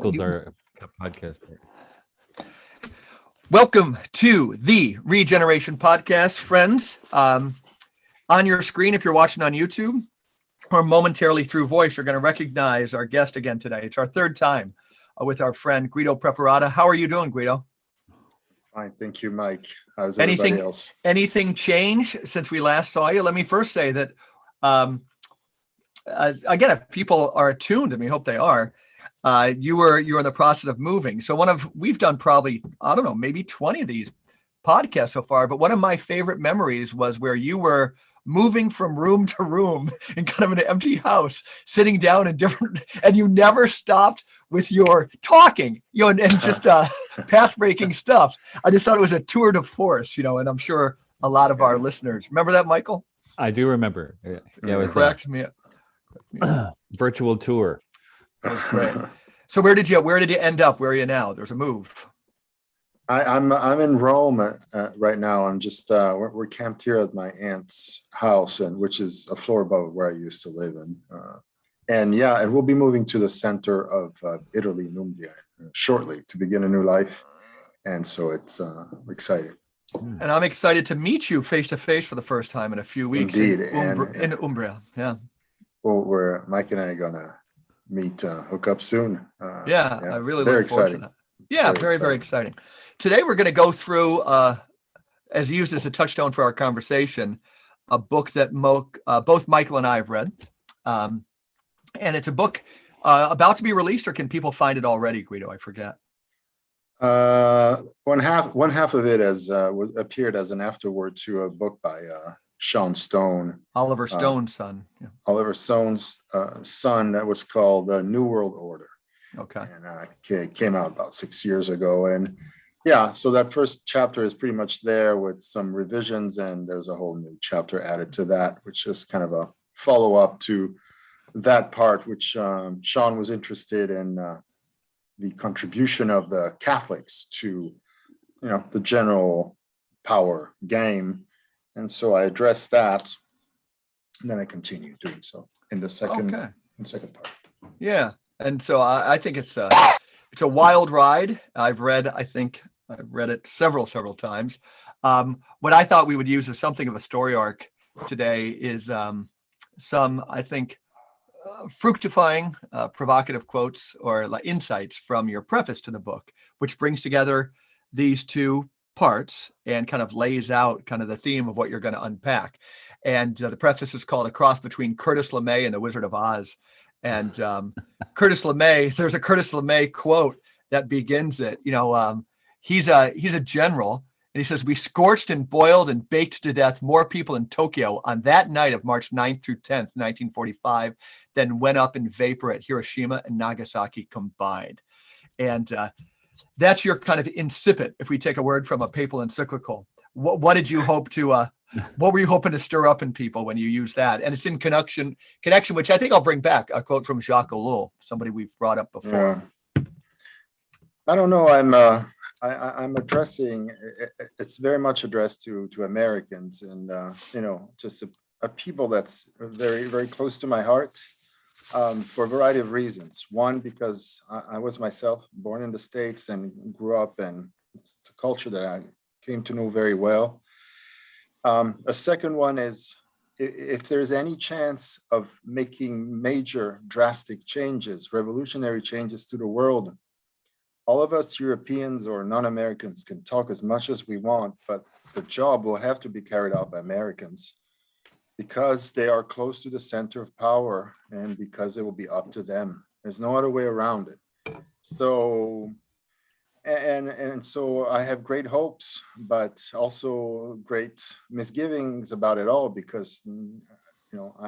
Michael's our podcast partner. Welcome to the Regeneration Podcast, friends. On your screen, if you're watching on YouTube or momentarily through voice, you're going to recognize our guest again today. It's our third time with our friend Guido Preparata. How are you doing, Guido? Fine, thank you, Mike. How's everybody else? Anything change since we last saw you? Let me first say that, again, if people are attuned, and we hope they are, you were in the process of moving. So we've done probably, I don't know, maybe 20 of these podcasts so far, but one of my favorite memories was where you were moving from room to room in kind of an empty house, sitting down in different, and you never stopped with your talking, and just path-breaking stuff. I just thought it was a tour de force, and I'm sure a lot of our listeners remember that, Michael. I do remember. Yeah, it was correct. Virtual tour. That was great. So where did you end up? Where are you now? There's a move. I'm in Rome right now. I'm just we're camped here at my aunt's house, which is a floor above where I used to live in. And we'll be moving to the center of Italy, in Umbria, shortly to begin a new life. And so it's exciting. And I'm excited to meet you face to face for the first time in a few weeks. Indeed, in Umbria. Yeah. Well, Mike and I are gonna meet, hook up soon. I really look forward to that. Yeah, very exciting. Today we're going to go through, as used as a touchstone for our conversation, a book that both Michael and I have read. And it's a book about to be released, or can people find it already, Guido? I forget. One half of it has appeared as an afterword to a book by Sean Stone. Oliver Stone's son. Yeah. Oliver Stone's son, that was called The New World Order. Okay. And came out about 6 years ago. And so that first chapter is pretty much there with some revisions, and there's a whole new chapter added to that, which is kind of a follow-up to that part, which Sean was interested in the contribution of the Catholics to, the general power game. And so I addressed that, and then I continued doing so in the second part. Yeah. And so I think it's a wild ride. I've read it several times. What I thought we would use as something of a story arc today is some, I think, fructifying, provocative quotes or insights from your preface to the book, which brings together these two parts and kind of lays out kind of the theme of what you're going to unpack. And the preface is called A Cross Between Curtis LeMay and the Wizard of Oz. And Curtis LeMay, there's a Curtis LeMay quote that begins it. He's a general, and he says, "We scorched and boiled and baked to death more people in Tokyo on that night of March 9th through 10th, 1945, than went up in vapor at Hiroshima and Nagasaki combined." And that's your kind of incipit, if we take a word from a papal encyclical. What did you hope to? What were you hoping to stir up in people when you use that? And it's in connection, which I think I'll bring back, a quote from Jacques Ellul, somebody we've brought up before. Yeah. I don't know. I'm addressing. It's very much addressed to Americans, and just a people that's very, very close to my heart, for a variety of reasons. One, because I was myself born in the States and grew up, and it's a culture that I came to know very well. A second one is, if there's any chance of making major drastic changes, revolutionary changes to the world, all of us Europeans or non-Americans can talk as much as we want, but the job will have to be carried out by Americans, because they are close to the center of power and because it will be up to them. There's no other way around it. So, and so I have great hopes, but also great misgivings about it all, because,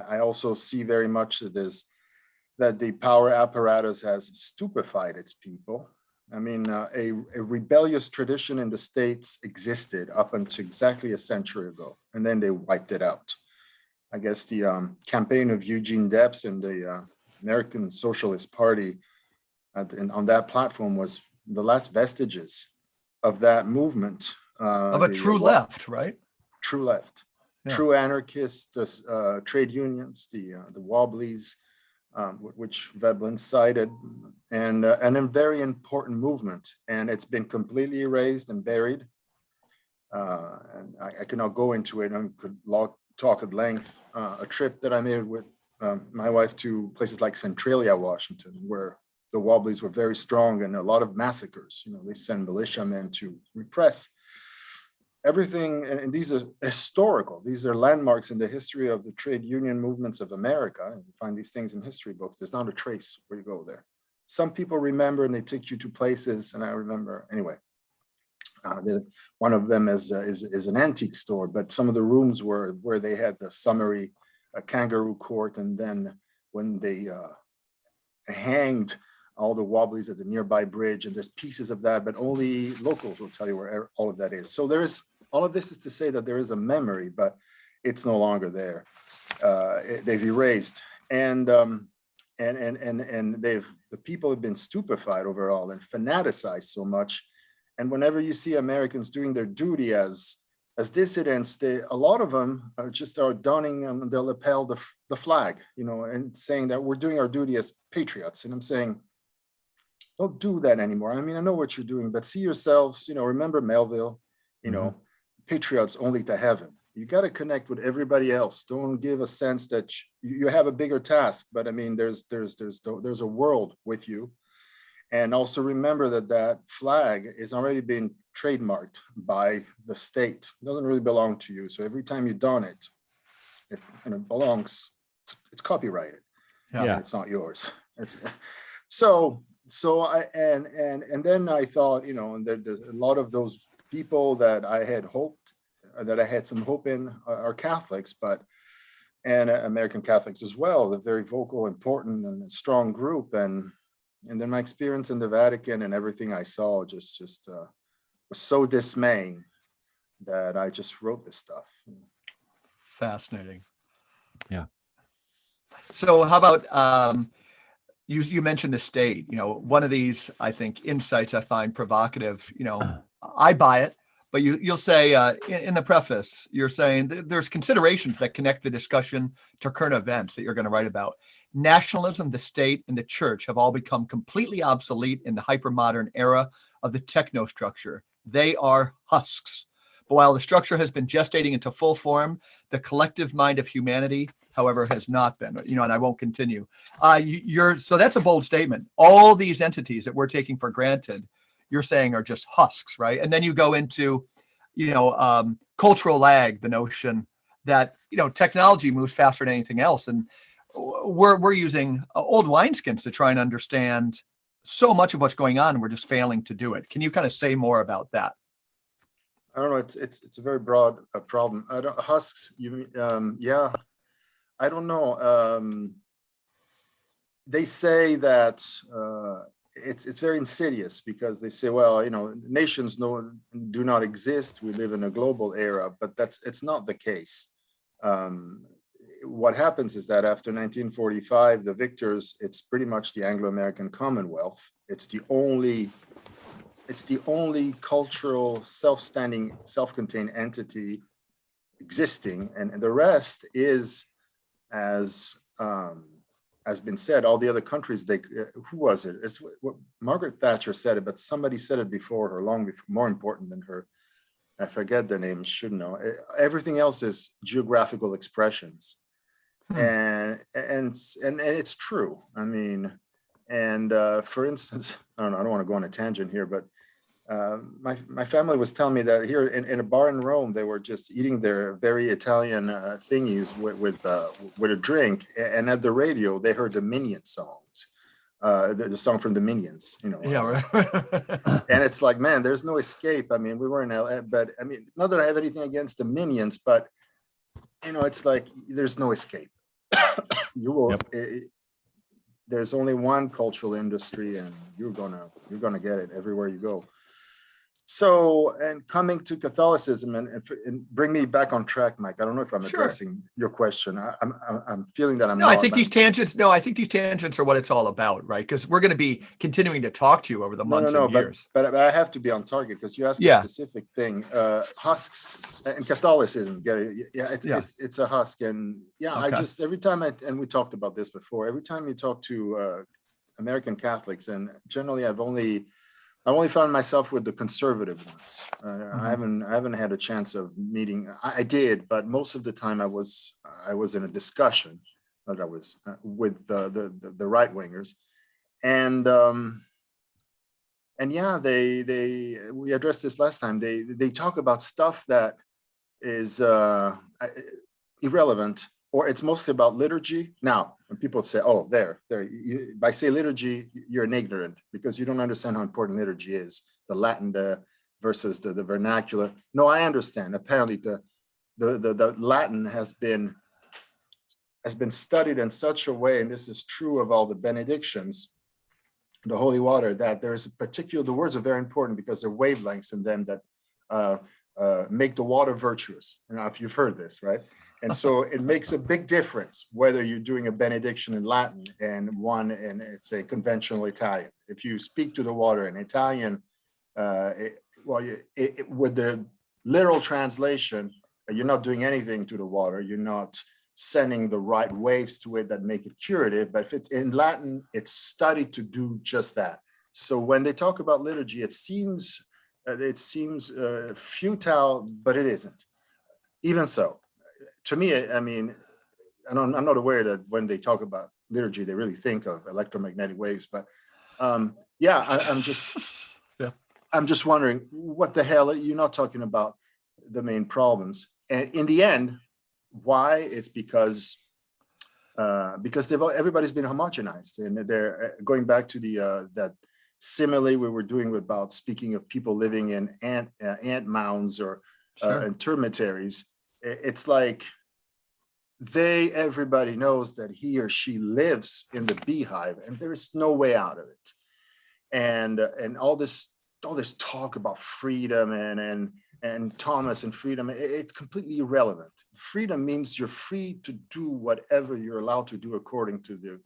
I also see very much that the power apparatus has stupefied its people. I mean, a rebellious tradition in the States existed up until exactly a century ago, and then they wiped it out. I guess the campaign of Eugene Debs and the American Socialist Party on that platform was the last vestiges of that movement. Of a true left, right? True left. Yeah. True anarchists, trade unions, the Wobblies, which Veblen cited, and a very important movement, and it's been completely erased and buried. And I cannot go into it. I could talk at length. A trip that I made with my wife to places like Centralia, Washington, where the Wobblies were very strong and a lot of massacres. They send militiamen to repress everything. And these are historical. These are landmarks in the history of the trade union movements of America. And you find these things in history books. There's not a trace where you go there. Some people remember and they take you to places. And I remember, anyway, one of them is an antique store, but some of the rooms were where they had the summary kangaroo court. And then when they hanged all the Wobblies at the nearby bridge, and there's pieces of that, but only locals will tell you where all of that is. So there is, all of this is to say that there is a memory, but it's no longer there. They've erased, and the people have been stupefied overall and fanaticized so much. And whenever you see Americans doing their duty as dissidents, a lot of them just are donning on their lapel the flag, and saying that we're doing our duty as patriots. And I'm saying, don't do that anymore. I mean, I know what you're doing, but see yourselves, remember Melville, patriots only to heaven. You got to connect with everybody else. Don't give a sense that you have a bigger task, but I mean, there's a world with you. And also remember that flag is already been trademarked by the state. It doesn't really belong to you. So every time you don it, it belongs, it's copyrighted. Yeah. It's not yours. So I and then I thought, and there's a lot of those people that I had hoped, that I had some hope in, are Catholics, and American Catholics as well. They're very vocal, important, and strong group. And then my experience in the Vatican and everything I saw just was so dismaying that I just wrote this stuff. Fascinating. Yeah. So how about you mentioned the state? One of these, I think, insights I find provocative. I buy it, but you'll say in the preface, you're saying there's considerations that connect the discussion to current events that you're going to write about. Nationalism, the state, and the church have all become completely obsolete in the hypermodern era of the technostructure. They are husks. But while the structure has been gestating into full form, the collective mind of humanity, however, has not been. And I won't continue. So that's a bold statement. All these entities that we're taking for granted, you're saying are just husks, right? And then you go into, cultural lag, the notion that technology moves faster than anything else, and we're using old wineskins to try and understand so much of what's going on. And we're just failing to do it. Can you kind of say more about that? I don't know. It's a very broad problem. Husks. Yeah. I don't know. They say that it's very insidious because they say, well, nations do not exist. We live in a global era, but it's not the case. What happens is that after 1945, the victors, it's pretty much the Anglo American Commonwealth. It's the only cultural, self-standing, self-contained entity existing, and the rest is, as has been said, all the other countries. Who was it? It's what Margaret Thatcher said it, but somebody said it before her, long before, more important than her. I forget their name. Should know. Everything else is geographical expressions, and it's true. I mean, and for instance, I don't want to go on a tangent here, but my family was telling me that here in a bar in Rome, they were just eating their very Italian thingies with a drink, and at the radio they heard the Minion songs, the song from the Minions, Yeah, right. And it's like, man, there's no escape. I mean, we were in LA, but I mean, not that I have anything against the Minions, but it's like there's no escape. You will. Yep. There's only one cultural industry, and you're gonna get it everywhere you go. So, and coming to Catholicism, and bring me back on track, Mike. I don't know if I'm Sure. addressing your question. I'm feeling that I'm No, not. I think these tangents. No, I think these tangents are what it's all about, right? Because we're going to be continuing to talk to you over the months and years. But I have to be on target because you asked a specific thing. Husks and Catholicism. It's a husk, and I just every time and we talked about this before. Every time you talk to American Catholics, and generally I've only found myself with the conservative ones. I haven't had a chance of meeting. I did, but most of the time I was in a discussion that I was with the right wingers, and we addressed this last time. They talk about stuff that is irrelevant, or it's mostly about liturgy. Now, when people say, "Oh, by say liturgy, you're an ignorant because you don't understand how important liturgy is, the Latin versus the vernacular." No, I understand. Apparently, the Latin has been studied in such a way, and this is true of all the benedictions, the holy water, that there is the words are very important because there are wavelengths in them that make the water virtuous. If you've heard this, right? And so it makes a big difference whether you're doing a benediction in Latin and one in, it's a conventional Italian. If you speak to the water in Italian, with the literal translation, you're not doing anything to the water. You're not sending the right waves to it that make it curative. But if it's in Latin, it's studied to do just that. So when they talk about liturgy, it seems futile, but it isn't. Even so, to me, I mean, I'm not aware that when they talk about liturgy, they really think of electromagnetic waves. But I'm just wondering, what the hell? You're not talking about the main problems. And in the end, why? It's because everybody's been homogenized, and they're going back to that simile we were doing about speaking of people living in ant mounds or in termitaries. It's like everybody knows that he or she lives in the beehive, and there is no way out of it. And all this talk about freedom and Thomas and freedom, it's completely irrelevant. Freedom means you're free to do whatever you're allowed to do according to the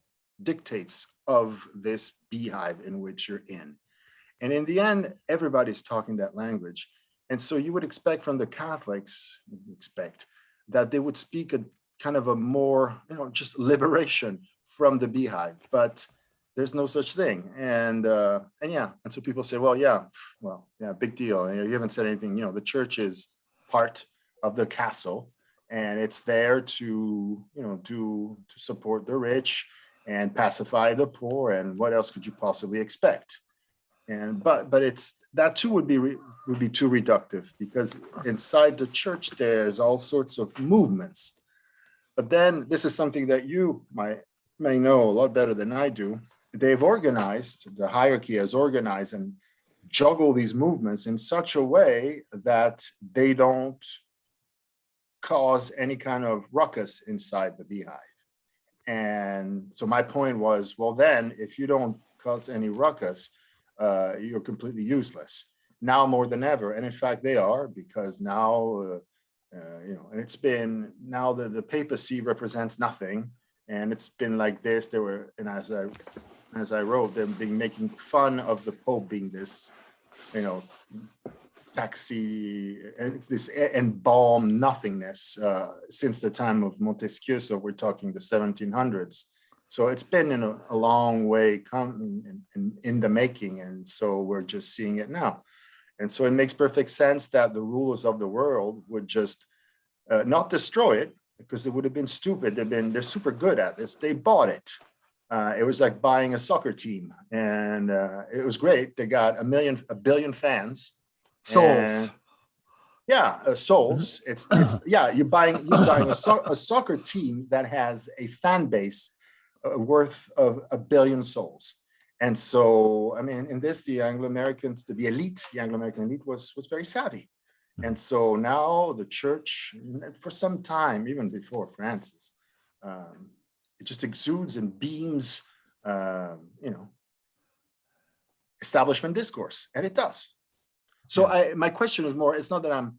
dictates of this beehive in which you're in. And in the end, everybody's talking that language. And so you would expect from the Catholics, that they would speak a kind of a more, just liberation from the beehive, but there's no such thing. And so people say, big deal. And you haven't said anything. The church is part of the castle, and it's there to support the rich and pacify the poor. And what else could you possibly expect? And but it's that too would be too reductive, because inside the church there's all sorts of movements. But then this is something that you may know a lot better than I do. They've organized, the hierarchy has organized and juggle these movements in such a way that they don't cause any kind of ruckus inside the beehive. And so my point was, well, then if you don't cause any ruckus, you're completely useless now more than ever. And in fact, they are, because now, and it's been, now the papacy represents nothing. And it's been like this. And as I wrote, they've been making fun of the Pope being this, taxi and this embalmed nothingness since the time of Montesquieu. So we're talking the 1700s. So it's been in a long way coming in the making. And so we're just seeing it now. And so it makes perfect sense that the rulers of the world would just not destroy it, because it would have been stupid. They're super good at this. They bought it. It was like buying a soccer team, and it was great. They got a billion fans. Souls. Souls. It's you're buying a soccer team that has a fan base worth of 1 billion souls. And so, I mean, in this, the Anglo-American elite was very savvy. And so now the church, for some time, even before Francis, it just exudes and beams, establishment discourse, and it does. So my question is more, it's not that I'm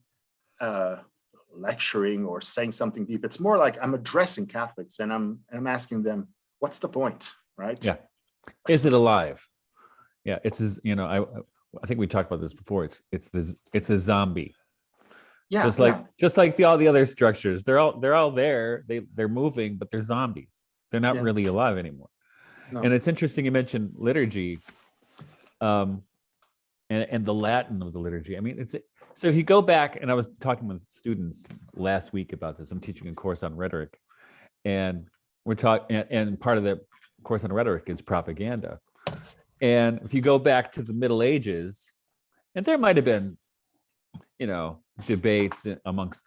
lecturing or saying something deep. It's more like I'm addressing Catholics and I'm asking them, what's the point, right? Yeah. Is it alive? Yeah, it's I think we talked about this before. It's a zombie. Yeah, just like all the other structures. They're all there. They're moving, but they're zombies. They're not really alive anymore. No. And it's interesting you mentioned liturgy, and the Latin of the liturgy. I mean, so if you go back, and I was talking with students last week about this. I'm teaching a course on rhetoric, and we're talking, and part of the course on rhetoric is propaganda. And if you go back to the Middle Ages, and there might have been, debates amongst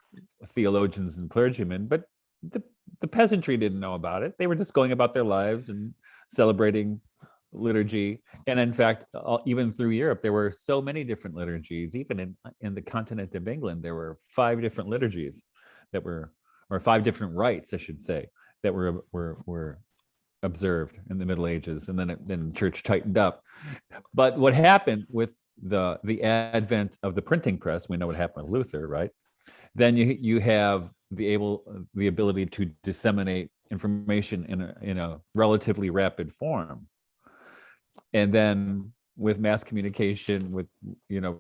theologians and clergymen, but the peasantry didn't know about it. They were just going about their lives and celebrating liturgy. And in fact, even through Europe, there were so many different liturgies. Even in the continent of England, there were 5 different liturgies or 5 different rites, I should say, that were observed in the Middle Ages. And then the church tightened up. But what happened with the advent of the printing press, we know what happened with Luther, right? Then you have the ability to disseminate information in a relatively rapid form. And then with mass communication, with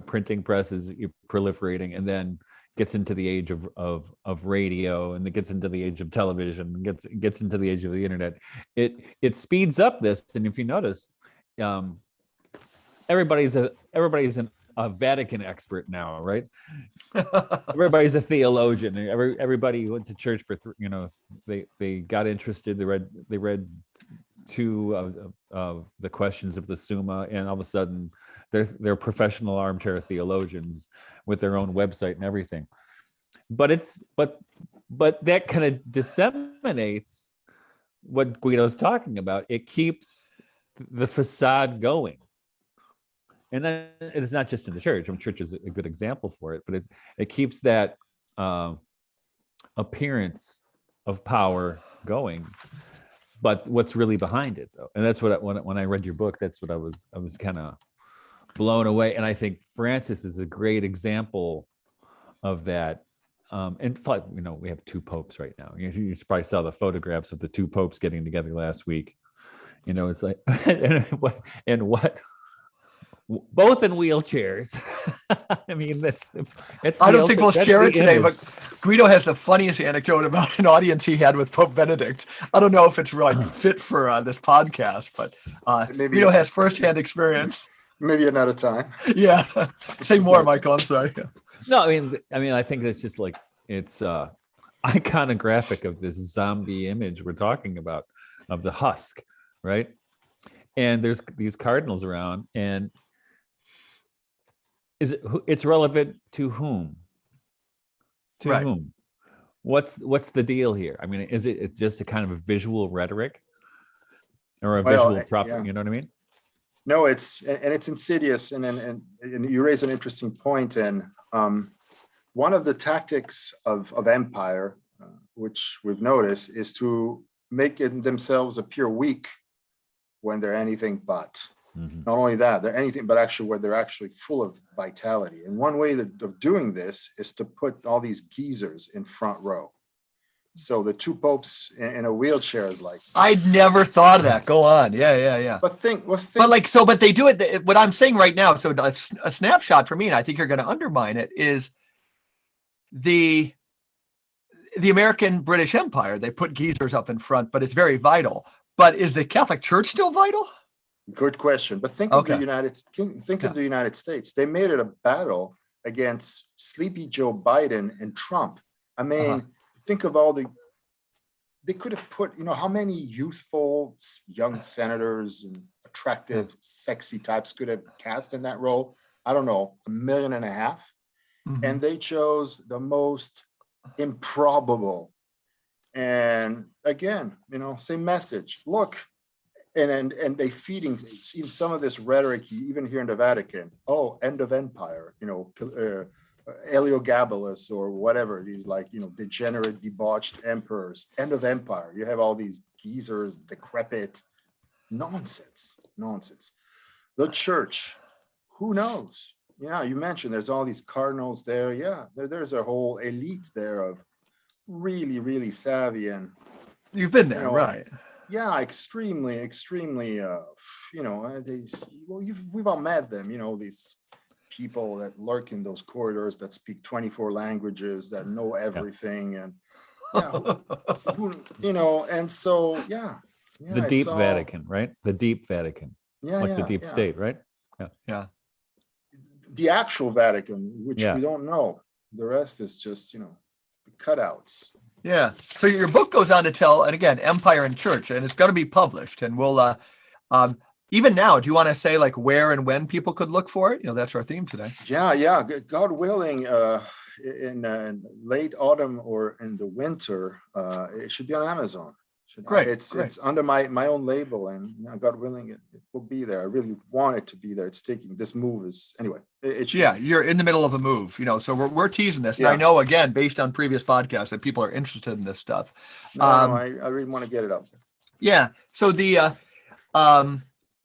printing presses proliferating, and then gets into the age of radio, and it gets into the age of television, and gets into the age of the internet. It speeds up this. And if you notice, everybody's a Vatican expert now, right? Everybody's a theologian. Everybody went to church for they got interested. They read 2 of the questions of the Summa, and all of a sudden they're professional armchair theologians with their own website and everything. But that kind of disseminates what Guido's talking about. It keeps the facade going. And then it's not just in the church. I mean, church is a good example for it, but it keeps that appearance of power going. But what's really behind it, though, and that's what when I read your book, that's what I was kind of blown away. And I think Francis is a great example of that. In fact, we have 2 popes right now. You probably saw the photographs of the 2 popes getting together last week. It's like, and what. Both in wheelchairs. I mean, I don't think we'll share it today, but Guido has the funniest anecdote about an audience he had with Pope Benedict. I don't know if it's really fit for this podcast, but Guido has firsthand experience. Maybe another time. Yeah. Say more, Michael. I'm sorry. No, I mean, I think it's just like it's iconographic of this zombie image we're talking about of the husk, right? And there's these cardinals around, and it's relevant to whom? To right. whom? What's the deal here? I mean, is it just a kind of a visual rhetoric or a visual prop? Yeah. You know what I mean? No, it's insidious, and you raise an interesting point. And one of the tactics of empire, which we've noticed, is to make themselves appear weak when they're anything but. Mm-hmm. Not only that, they're anything but actually where they're actually full of vitality. And one way of doing this is to put all these geezers in front row. So the 2 popes in a wheelchair is like. I'd never thought of that. Go on. Yeah. But but they do it. What I'm saying right now, so a snapshot for me, and I think you're going to undermine it, is the American British Empire. They put geezers up in front, but it's very vital. But is the Catholic Church still vital? Good question. But think of the United States. They made it a battle against Sleepy Joe Biden and Trump. I mean, think of they could have put, how many youthful young senators and attractive, sexy types could have cast in that role? I don't know, 1.5 million. Mm-hmm. And they chose the most improbable. And again, same message. Look, and they feeding even some of this rhetoric, even here in the Vatican. Oh, end of empire, Heliogabalus or whatever, these degenerate, debauched emperors, end of empire. You have all these geezers, decrepit, nonsense. The church, who knows? yeah, you mentioned there's all these cardinals there. Yeah, there's a whole elite there of really, really savvy and, You've been you there, know, right? yeah, extremely, we've all met them, these people that lurk in those corridors that speak 24 languages, that know everything, and yeah, and so The it's deep all, Vatican, right? The deep Vatican, like the deep state, right? Yeah. the actual Vatican, which Yeah. we don't know. The rest is just, cutouts. Yeah. So your book goes on to tell, and again, Empire and Church, and it's going to be published. And we'll, even now, do you want to say like where and when people could look for it? That's our theme today. Yeah. God willing, in late autumn or in the winter, it should be on Amazon. Great. It's under my own label, and God willing, it will be there. I really want it to be there. It's taking this move is anyway. It should. Yeah, you're in the middle of a move, so we're teasing this. And Yeah. I know, again, based on previous podcasts, that people are interested in this stuff. No, I really want to get it up there. Yeah. So the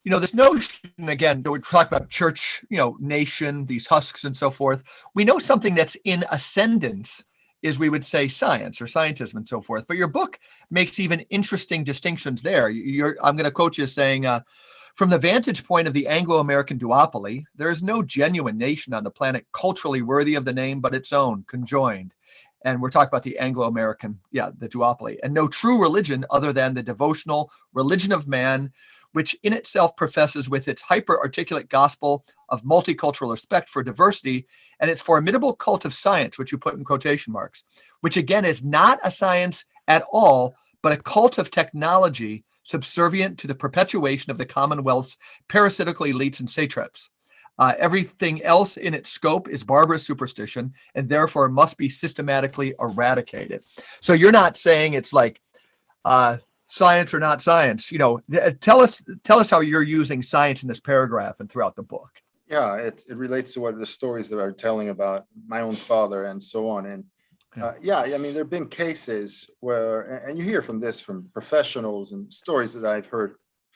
this notion, again, we talk about church, nation, these husks and so forth. We know something that's in ascendance is, we would say, science or scientism and so forth. But your book makes even interesting distinctions there. I'm going to quote you as saying, from the vantage point of the Anglo American duopoly, there is no genuine nation on the planet culturally worthy of the name but its own, conjoined. And we're talking about the Anglo American, the duopoly, and no true religion other than the devotional religion of man, which in itself professes with its hyper-articulate gospel of multicultural respect for diversity and its formidable cult of science, which you put in quotation marks, which again is not a science at all, but a cult of technology subservient to the perpetuation of the Commonwealth's parasitical elites and satraps. Everything else in its scope is barbarous superstition and therefore must be systematically eradicated. So you're not saying it's like science or not science. Tell us how you're using science in this paragraph and throughout the book. Yeah, it relates to what the stories that I'm telling about my own father and so on. And I mean, there have been cases where, and you hear from professionals and stories that I've heard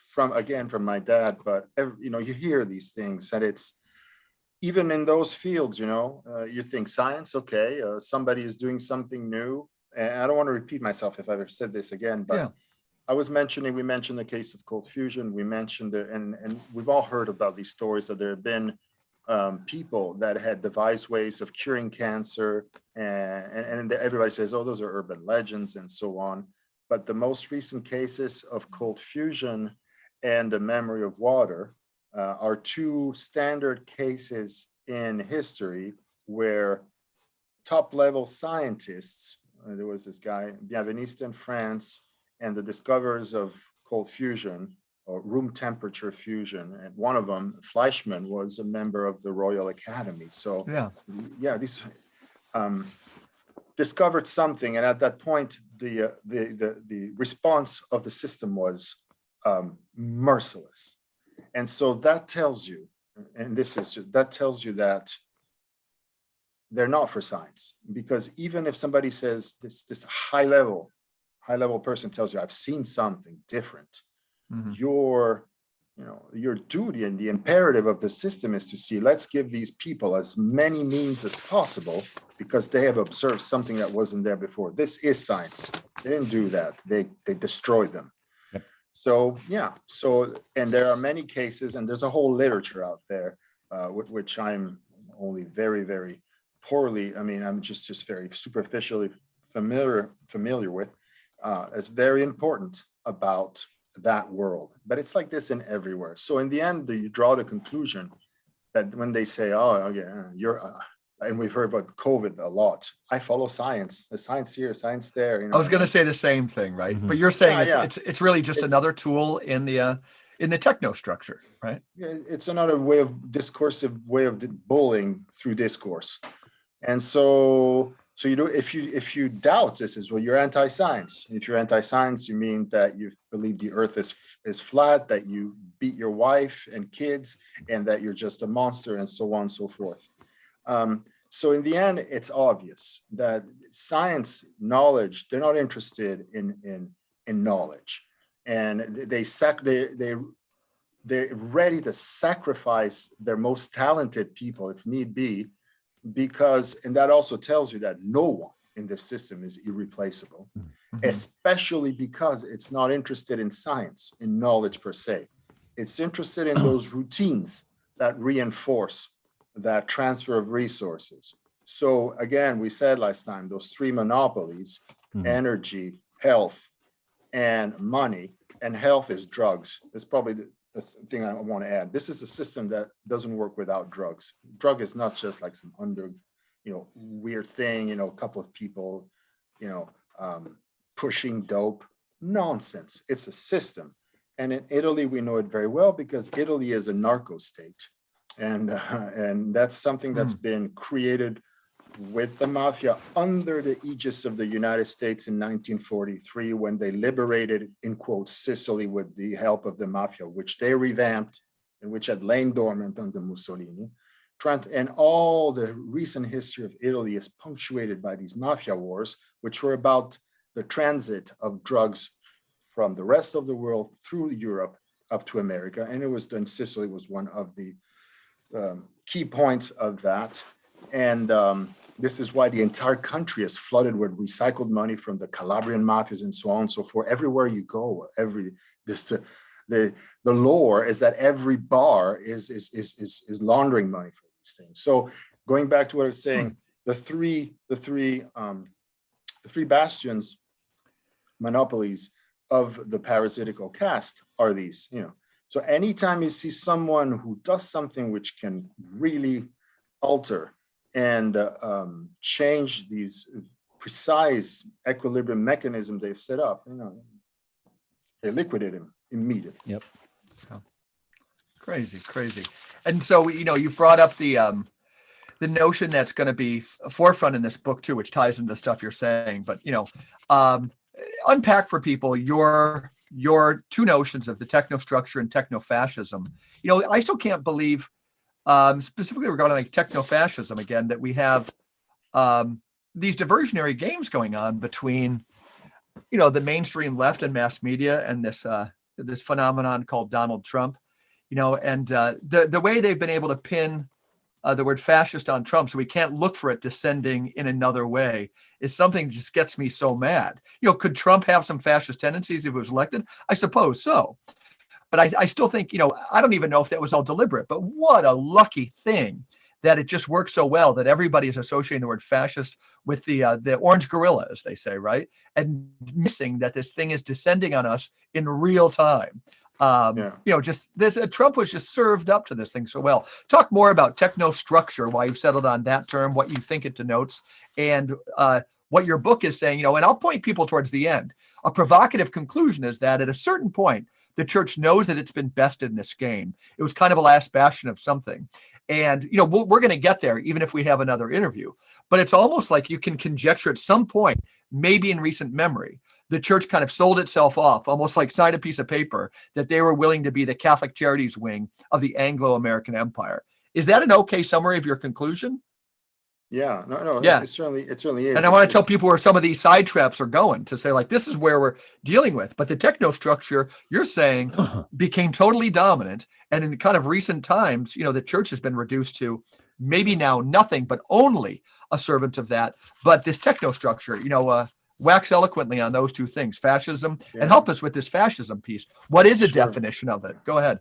from my dad, but you hear these things, and it's even in those fields, you think science, okay, somebody is doing something new. And I don't want to repeat myself if I've ever said this again, but we mentioned the case of cold fusion. We mentioned it, and we've all heard about these stories that there have been people that had devised ways of curing cancer, and everybody says, oh, those are urban legends and so on. But the most recent cases of cold fusion and the memory of water are two standard cases in history where top-level scientists, there was this guy, Bienveniste in France, and the discoverers of cold fusion or room temperature fusion. And one of them, Fleischmann, was a member of the Royal Academy. So these discovered something. And at that point, the response of the system was merciless. And so that tells you, that tells you that they're not for science, because even if somebody says this high level person tells you, I've seen something different, your duty and the imperative of the system is to see, let's give these people as many means as possible because they have observed something that wasn't there before. This is science. They didn't do that. They destroyed them. Yep. So and there are many cases, and there's a whole literature out there with which I'm only very, very poorly. I mean, I'm just very superficially familiar with. It's very important about that world, but it's like this in everywhere. So in the end, you draw the conclusion that when they say, "Oh, yeah, you're," and we've heard about COVID a lot. I follow science. The science here, science there. I was going to say the same thing, right? But you're saying it's really just another tool in the technostructure, right? It's another discursive way of bullying through discourse, and so if you doubt this is, well, you're anti-science. If you're anti-science, you mean that you believe the earth is flat, that you beat your wife and kids, and that you're just a monster, and so on and so forth. So in the end, it's obvious that science, knowledge, they're not interested in knowledge, and they they're ready to sacrifice their most talented people if need be, because, and that also tells you that no one in this system is irreplaceable, especially because it's not interested in science, in knowledge per se. It's interested in those routines that reinforce that transfer of resources. So again, we said last time, those three monopolies, energy, health, and money, and health is drugs. That's probably the thing I want to add. This is a system that doesn't work without drugs. Drug is not just like some weird thing, a couple of people, pushing dope. Nonsense. It's a system. And in Italy, we know it very well because Italy is a narco state. And that's something that's been created with the mafia under the aegis of the United States in 1943, when they liberated, in quotes, Sicily with the help of the mafia, which they revamped and which had lain dormant under Mussolini. And all the recent history of Italy is punctuated by these mafia wars, which were about the transit of drugs from the rest of the world through Europe up to America. And it was then Sicily was one of the key points of that. And this is why the entire country is flooded with recycled money from the Calabrian mafias and so on and so forth. Everywhere you go, the lore is that every bar is laundering money for these things. So going back to what I was saying, the three bastions, monopolies of the parasitical caste are these, So anytime you see someone who does something which can really alter and change these precise equilibrium mechanism they've set up, they liquidate him immediately. Yep. Crazy. And so, you brought up the notion that's going to be a forefront in this book too, which ties into the stuff you're saying. But, unpack for people your two notions of the technostructure and technofascism. I still can't believe, specifically regarding like technofascism again, that we have these diversionary games going on between, the mainstream left and mass media and this phenomenon called Donald Trump, and the way they've been able to pin the word fascist on Trump, so we can't look for it descending in another way, is something that just gets me so mad. Could Trump have some fascist tendencies if he was elected? I suppose so. But I still think, I don't even know if that was all deliberate, but what a lucky thing that it just works so well that everybody is associating the word fascist with the orange gorilla, as they say, right? And missing that this thing is descending on us in real time. Just this, Trump was just served up to this thing so well. Talk more about technostructure, why you've settled on that term, what you think it denotes, and what your book is saying, and I'll point people towards the end. A provocative conclusion is that at a certain point, the church knows that it's been bested in this game. It was kind of a last bastion of something. And, we're going to get there, even if we have another interview. But it's almost like you can conjecture at some point, maybe in recent memory, the church kind of sold itself off, almost like signed a piece of paper that they were willing to be the Catholic Charities wing of the Anglo American Empire. Is that an okay summary of your conclusion? Yeah, no, yeah. It certainly is. And I want to tell people where some of these side traps are going, to say, like, this is where we're dealing with. But the technostructure, you're saying, became totally dominant. And in kind of recent times, the church has been reduced to maybe now nothing, but only a servant of that. But this technostructure, wax eloquently on those two things, fascism, and help us with this fascism piece. What is a definition of it? Go ahead.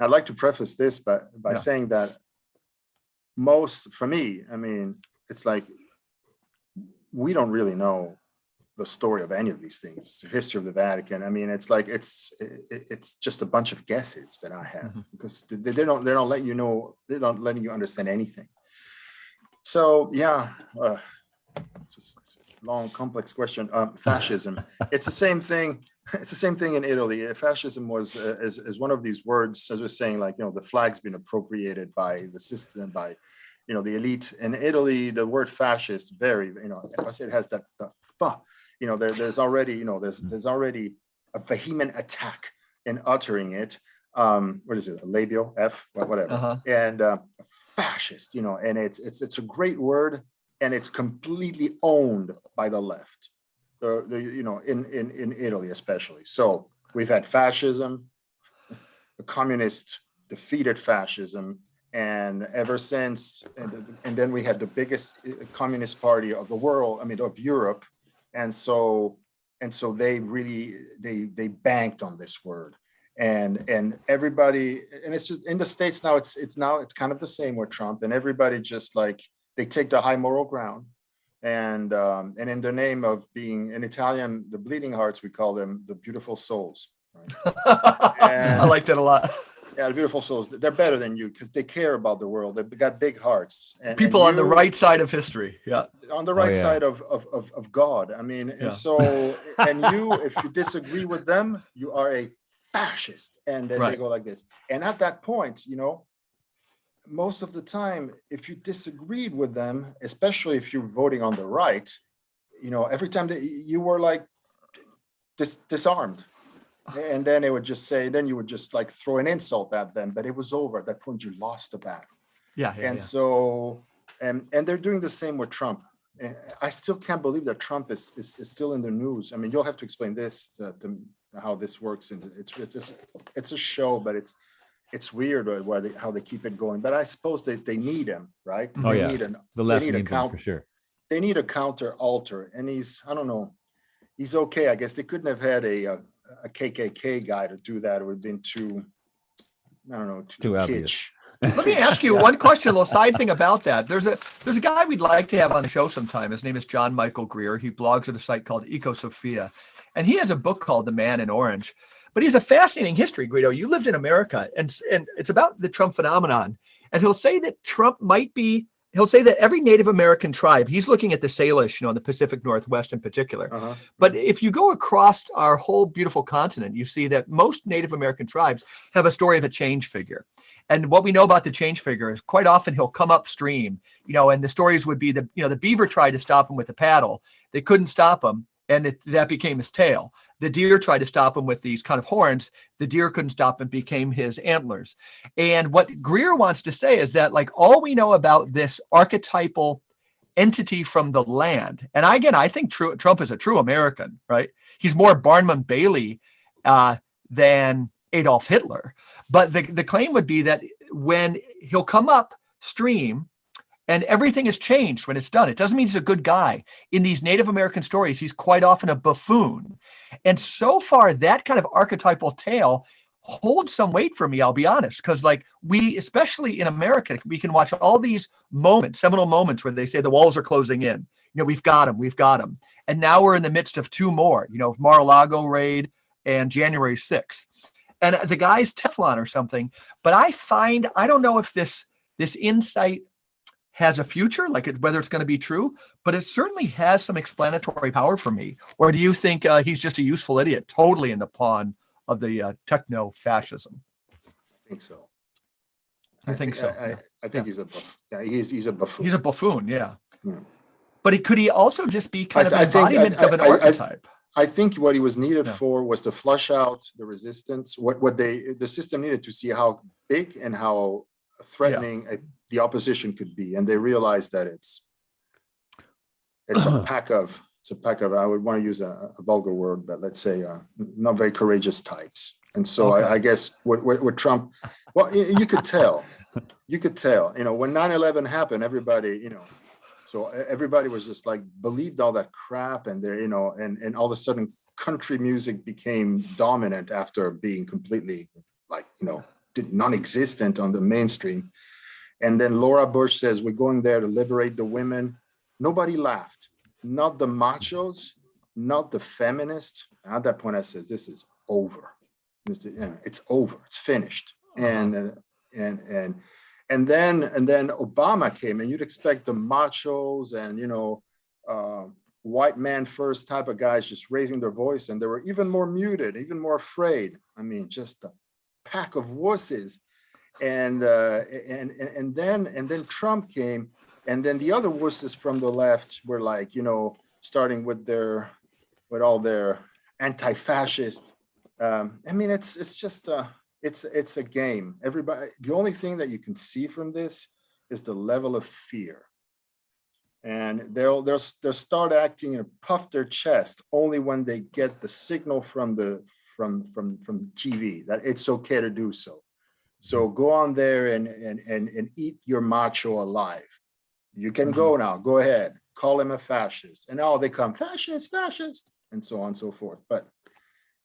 I'd like to preface this by saying that for me, it's like we don't really know the story of any of these things, the history of the Vatican. It's like it's just a bunch of guesses that I have, because they don't let you know, they're not letting you understand anything. So it's a long, complex question. Fascism, it's the same thing. It's the same thing in Italy. Fascism was is one of these words, as we're saying, like, the flag's been appropriated by the system, by the elite. In Italy, the word fascist it has that there's already there's already a vehement attack in uttering it. What is it? A labial F, whatever. And fascist, and it's a great word, and it's completely owned by the left. In Italy especially. So we've had fascism, the communists defeated fascism. And ever since, and then we had the biggest communist party of the world, I mean, of Europe. And so they really, they banked on this word. And everybody, and it's just in the States now, it's kind of the same with Trump, and everybody just like, they take the high moral ground. And in the name of being, in Italian, the bleeding hearts, we call them the beautiful souls. Right? I like that a lot. Yeah, the beautiful souls, they're better than you because they care about the world. They've got big hearts. People on the right side of history. Yeah. On the right side of God. I mean, and so, and you, if you disagree with them, you are a fascist. And then they go like this. And at that point, you know, most of the time, if you disagreed with them, especially if you're voting on the right, you know, every time that you were like disarmed. And then they would just say, then you would just like throw an insult at them, but it was over. At that point, you lost the battle. So, and they're doing the same with Trump. And I still can't believe that Trump is still in the news. I mean, you'll have to explain this to how this works. And it's a show, but it's weird how they keep it going. But I suppose they need him, right? The left needs him for sure. They need a counter alter, and I don't know, he's okay. I guess they couldn't have had a KKK guy to do that. It would have been too, I don't know, too obvious. Let me ask you one question, a little side thing about that. There's a guy we'd like to have on the show sometime. His name is John Michael Greer. He blogs at a site called Ecosophia, and he has a book called The Man in Orange. But he has a fascinating history, Guido. You lived in America, and it's about the Trump phenomenon. And he'll say that Trump might be, he'll say that every Native American tribe, he's looking at the Salish, you know, in the Pacific Northwest in particular. But if you go across our whole beautiful continent, you see that most Native American tribes have a story of a change figure. And what we know about the change figure is quite often he'll come upstream, you know, and the stories would be the beaver tried to stop him with a paddle. They couldn't stop him, and that became his tail. The deer tried to stop him with these kind of horns. The deer couldn't stop him, became his antlers. And what Greer wants to say is that, like, all we know about this archetypal entity from the land, and again, I think Trump is a true American, right? He's more Barnum Bailey than Adolf Hitler. But the claim would be that when he'll come upstream, and everything has changed when it's done. It doesn't mean he's a good guy. In these Native American stories, he's quite often a buffoon. And so far, that kind of archetypal tale holds some weight for me, I'll be honest, because like we, especially in America, we can watch all these moments, seminal moments where they say the walls are closing in. You know, we've got them. And now we're in the midst of two more, you know, Mar-a-Lago raid and January 6th. And the guy's Teflon or something. But I don't know if this insight has a future, like whether it's going to be true, but it certainly has some explanatory power for me. Or do you think he's just a useful idiot, totally in the pawn of the techno-fascism? I think so. I think so. I think he's a buffoon. Yeah, he's a buffoon. He's a buffoon, yeah. But could he also just be kind of an embodiment of an archetype? I think what he was needed for was to flush out the resistance. What the system needed to see how big and how threatening the opposition could be, and they realized that it's a pack of I would want to use a vulgar word, but let's say not very courageous types. And so I guess with Trump, well, you could tell, you know, when 9/11 happened, everybody, you know, so everybody was just like believed all that crap, and there, you know, and all of a sudden country music became dominant after being completely like, you know, non-existent on the mainstream. And then Laura Bush says, we're going there to liberate the women. Nobody laughed, not the machos, not the feminists. At that point I says, this is over. It's over, it's finished. And then Obama came, and you'd expect the machos and, you know, white man first type of guys just raising their voice, and they were even more muted, even more afraid. I mean, just a pack of wusses. And then Trump came, and then the other wusses from the left were like, you know, starting with all their anti-fascist. I mean, it's just it's a game. Everybody, the only thing that you can see from this is the level of fear, and they'll start acting and puff their chest only when they get the signal from the from TV, that it's okay to do so. So go on there and eat your macho alive. You can go now, go ahead, call him a fascist. And now they come, fascist, fascist, and so on and so forth. But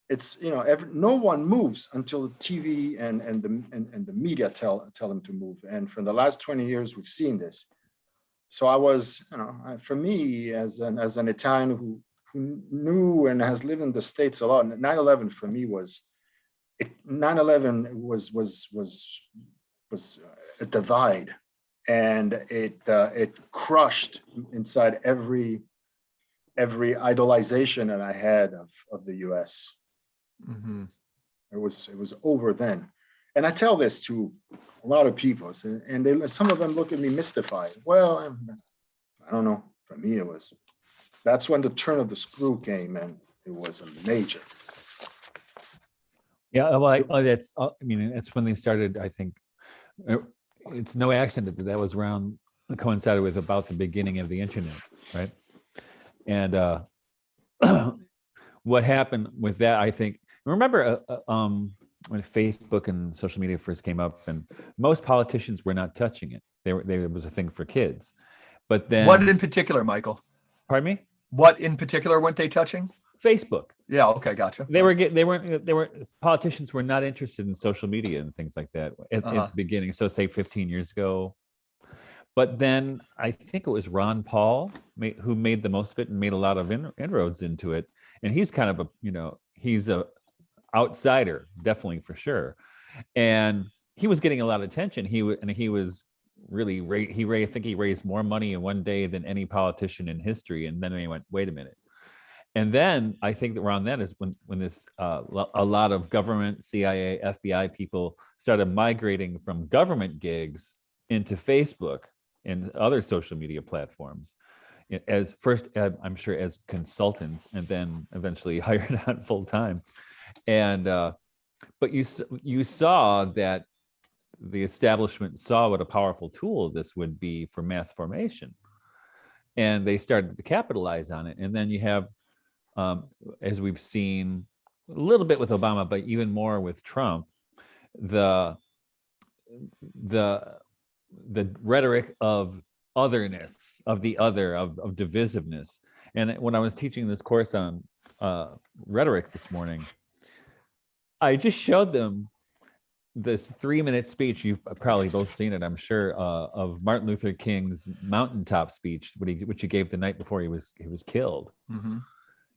it's, no one moves until the TV and the media tell them to move. And for the last 20 years, we've seen this. So I was, for me, as an Italian who knew and has lived in the States a lot, 9/11 for me was, 9/11 was a divide, and it crushed inside every idolization that I had of the U.S. Mm-hmm. It was over then, and I tell this to a lot of people, and some of them look at me mystified. Well, I don't know. For me, that's when the turn of the screw came, and it was a major. Yeah, well, that's, I mean, it's when they started, I think, it's no accident that was around, coincided with about the beginning of the internet, right? And what happened with that, I think, remember when Facebook and social media first came up, and most politicians were not touching it. It was a thing for kids. But then, what in particular, Michael? Pardon me? What in particular weren't they touching? Facebook. Yeah. Okay. Gotcha. Politicians were not interested in social media and things like that at the beginning. So say 15 years ago. But then I think it was Ron Paul who made the most of it and made a lot of inroads into it. And he's kind of he's a outsider, definitely, for sure. And he was getting a lot of attention. He was really, I think he raised more money in one day than any politician in history. And then he went, wait a minute. And then I think that around then is when this a lot of government, CIA, FBI people started migrating from government gigs into Facebook and other social media platforms, as first, I'm sure, as consultants, and then eventually hired on full time. And but you saw that the establishment saw what a powerful tool this would be for mass formation, and they started to capitalize on it. And then you have, as we've seen a little bit with Obama, but even more with Trump, the rhetoric of otherness, of the other, of divisiveness. And when I was teaching this course on rhetoric this morning, I just showed them this 3-minute speech. You've probably both seen it, I'm sure, of Martin Luther King's mountaintop speech, which he gave the night before he was killed. Mm-hmm.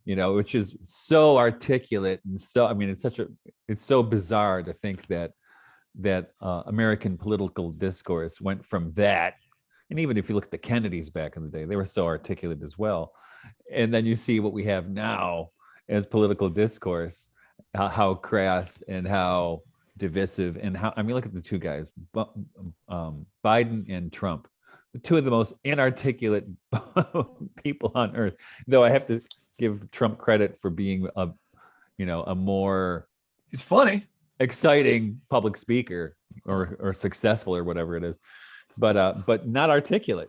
Which is so articulate, and so, I mean, it's so bizarre to think that American political discourse went from that, and even if you look at the Kennedys back in the day, they were so articulate as well. And then you see what we have now as political discourse, how crass and how divisive, and how, I mean, look at the two guys, Biden and Trump, the two of the most inarticulate people on earth. Though I have to give Trump credit for being a more, he's funny, exciting public speaker, or successful, or whatever it is, but not articulate,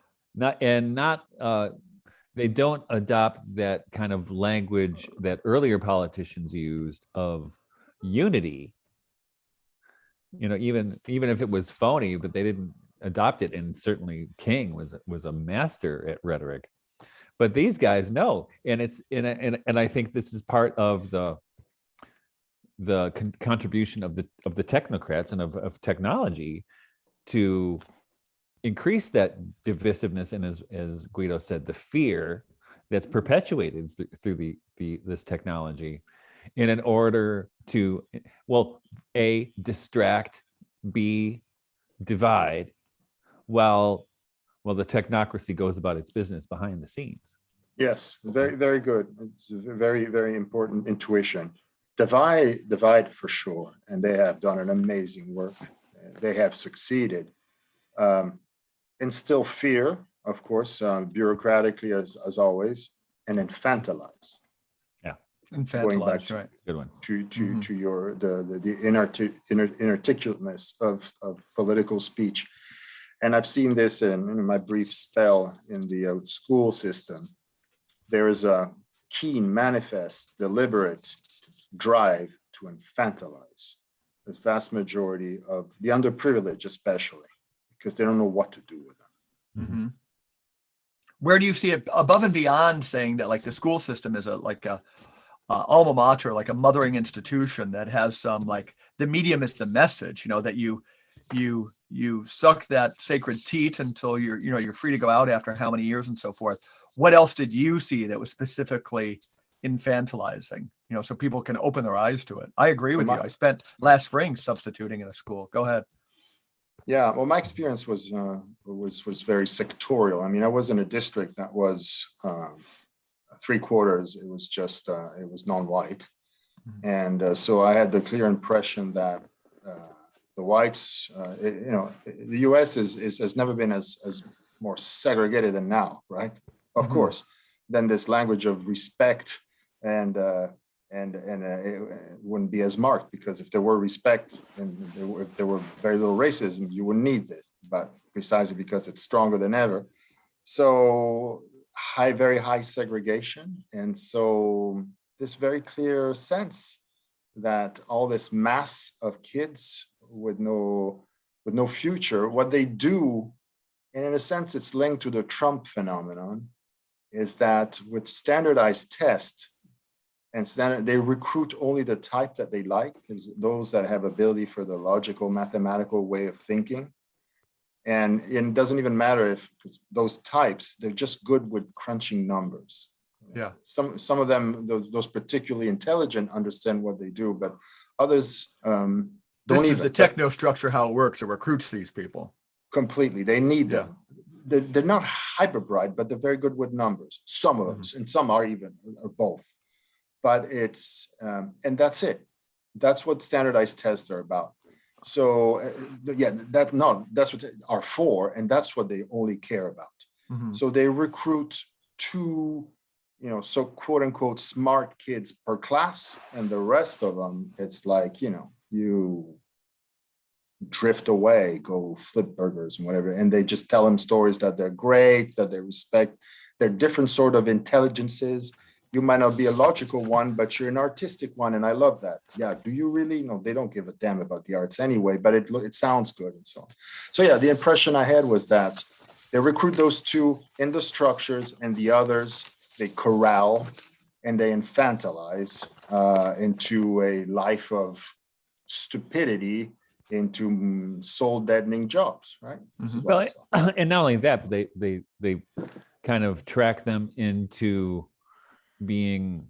they don't adopt that kind of language that earlier politicians used of unity. Even if it was phony, but they didn't adopt it. And certainly King was a master at rhetoric. But these guys know, and I think this is part of the contribution of the technocrats and of technology to increase that divisiveness, and as Guido said, the fear that's perpetuated through this technology, in order to, well, A, distract, B, divide, while the technocracy goes about its business behind the scenes. Yes, very, very good. It's a very, very important intuition. Divide for sure, and they have done an amazing work. They have succeeded. Instill fear, of course, bureaucratically as always, and infantilize. Yeah, infantilize, right? Good one. To your the inarticulateness of political speech. And I've seen this in my brief spell in the school system. There is a keen, manifest, deliberate drive to infantilize the vast majority of the underprivileged, especially because they don't know what to do with them. Mm-hmm. Where do you see it above and beyond saying that like the school system is a alma mater, like a mothering institution that has some, like, the medium is the message, that you suck that sacred teat until you're free to go out after how many years and so forth. What else did you see that was specifically infantilizing, so people can open their eyes to it? I agree with you. I spent last spring substituting in a school. Go ahead. Yeah, well, my experience was very sectorial. I mean, I was in a district that was 3/4. It was just it was non-white, and so I had the clear impression that the whites, the U.S. has never been as more segregated than now, right? Of course, then this language of respect and it wouldn't be as marked, because if there were respect and if there were very little racism, you wouldn't need this. But precisely because it's stronger than ever, so very high segregation, and so this very clear sense that all this mass of kids with no future, what they do, and in a sense it's linked to the Trump phenomenon, is that with standardized tests and they recruit only the type that they like, those that have ability for the logical mathematical way of thinking. And it doesn't even matter if those types, they're just good with crunching numbers. Yeah. Some of them, those particularly intelligent, understand what they do, but others don't This is even. the technostructure, how it works. It recruits these people. Completely. They need them. They're not hyper bright, but they're very good with numbers. Some of them, and some are both. But it's, and that's it. That's what standardized tests are about. So that's what they are for, and that's what they only care about. So they recruit two, so quote unquote smart kids per class, and the rest of them, it's like, you drift away, go flip burgers and whatever, and they just tell them stories that they're great, that they respect their different sort of intelligences. You might not be a logical one, but you're an artistic one, and I love that. Yeah, do you really? No, they don't give a damn about the arts anyway, but it sounds good and so on. So yeah, the impression I had was that they recruit those two in the structures, and the others they corral and they infantilize into a life of stupidity, into soul-deadening jobs, right? Well, and not only that, but they kind of track them into being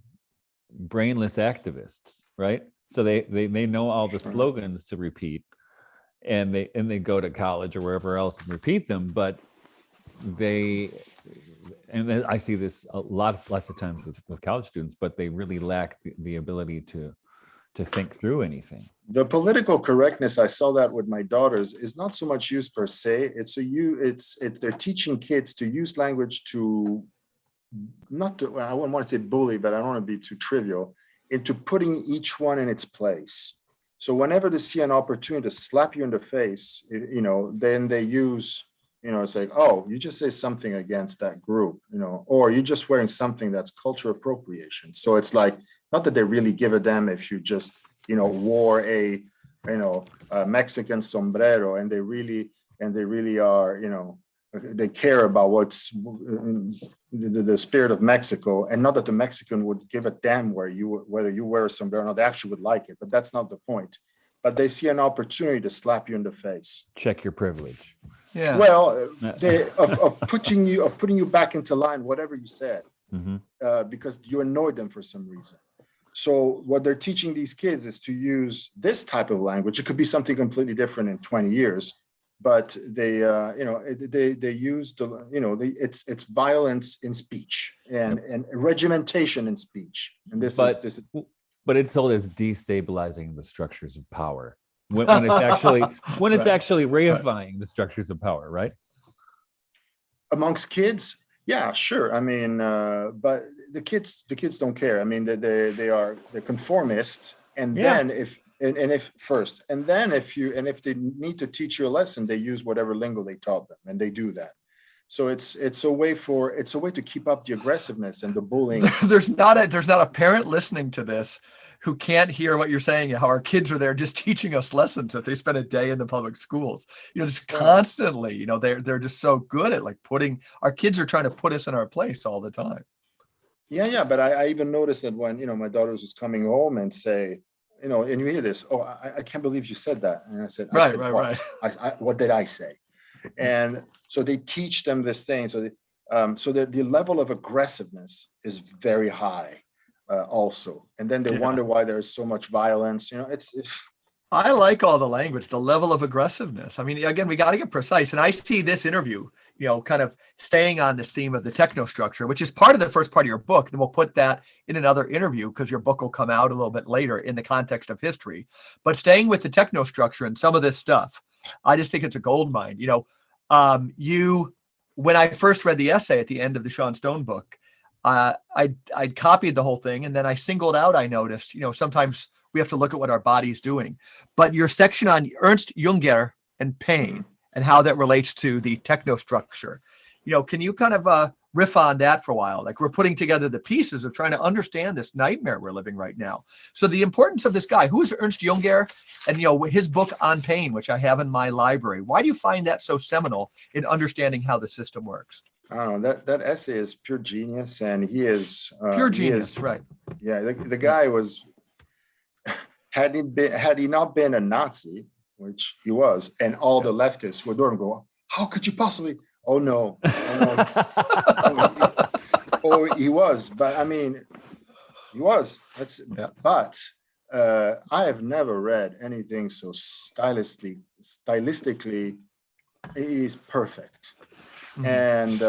brainless activists, right? So they know all the slogans to repeat, and they go to college or wherever else and repeat them, but I see this lots of times with college students, but they really lack the ability to think through anything. The political correctness, I saw that with my daughters, is not so much used per se. They're teaching kids to use language to I wouldn't want to say bully, but I don't want to be too trivial, into putting each one in its place. So whenever they see an opportunity to slap you in the face, then they use, it's like, oh, you just say something against that group, or you're just wearing something that's cultural appropriation. So it's like, not that they really give a damn if you just, wore a Mexican sombrero, and they really are, they care about what's the spirit of Mexico, and not that the Mexican would give a damn whether you wear a sombrero or not. They actually would like it, but that's not the point. But they see an opportunity to slap you in the face. Check your privilege. Yeah. Well, of putting you back into line, whatever you said, because you annoyed them for some reason. So what they're teaching these kids is to use this type of language. It could be something completely different in 20 years. But they use it's violence in speech and regimentation in speech, and but it's sold as destabilizing the structures of power when it's actually reifying the structures of power, right? Amongst kids, yeah, sure. I mean, but the kids don't care. I mean, they're conformists, and then if they need to teach you a lesson, they use whatever lingo they taught them, and they do that. So it's a way to keep up the aggressiveness and the bullying. There's not a parent listening to this who can't hear what you're saying, how our kids are there just teaching us lessons if they spend a day in the public schools, just constantly, they're just so good at like our kids are trying to put us in our place all the time. Yeah. But I even noticed that when, my daughters was coming home and say, and you hear this, oh, I can't believe you said that. And I said, Right. What did I say? And so they teach them this thing. So the level of aggressiveness is very high also. And then they wonder why there's so much violence. I like all the language, the level of aggressiveness. I mean, again, we got to get precise. And I see this interview, kind of staying on this theme of the technostructure, which is part of the first part of your book. Then we'll put that in another interview because your book will come out a little bit later in the context of history. But staying with the technostructure and some of this stuff, I just think it's a gold mine. When I first read the essay at the end of the Sean Stone book, I'd copied the whole thing, and then I singled out, I noticed, sometimes we have to look at what our body's doing. But your section on Ernst Junger and pain and how that relates to the technostructure, can you kind of riff on that for a while? Like, we're putting together the pieces of trying to understand this nightmare we're living right now. So the importance of this guy, who is Ernst Junger, and his book on pain, which I have in my library. Why do you find that so seminal in understanding how the system works? I don't know, that essay is pure genius, and he is pure genius, right? Yeah, the guy was, had he not been a Nazi, which he was, and all the leftists would go, how could you possibly? Oh no, he was, but I mean, he was. But I have never read anything so stylistically, he's perfect. And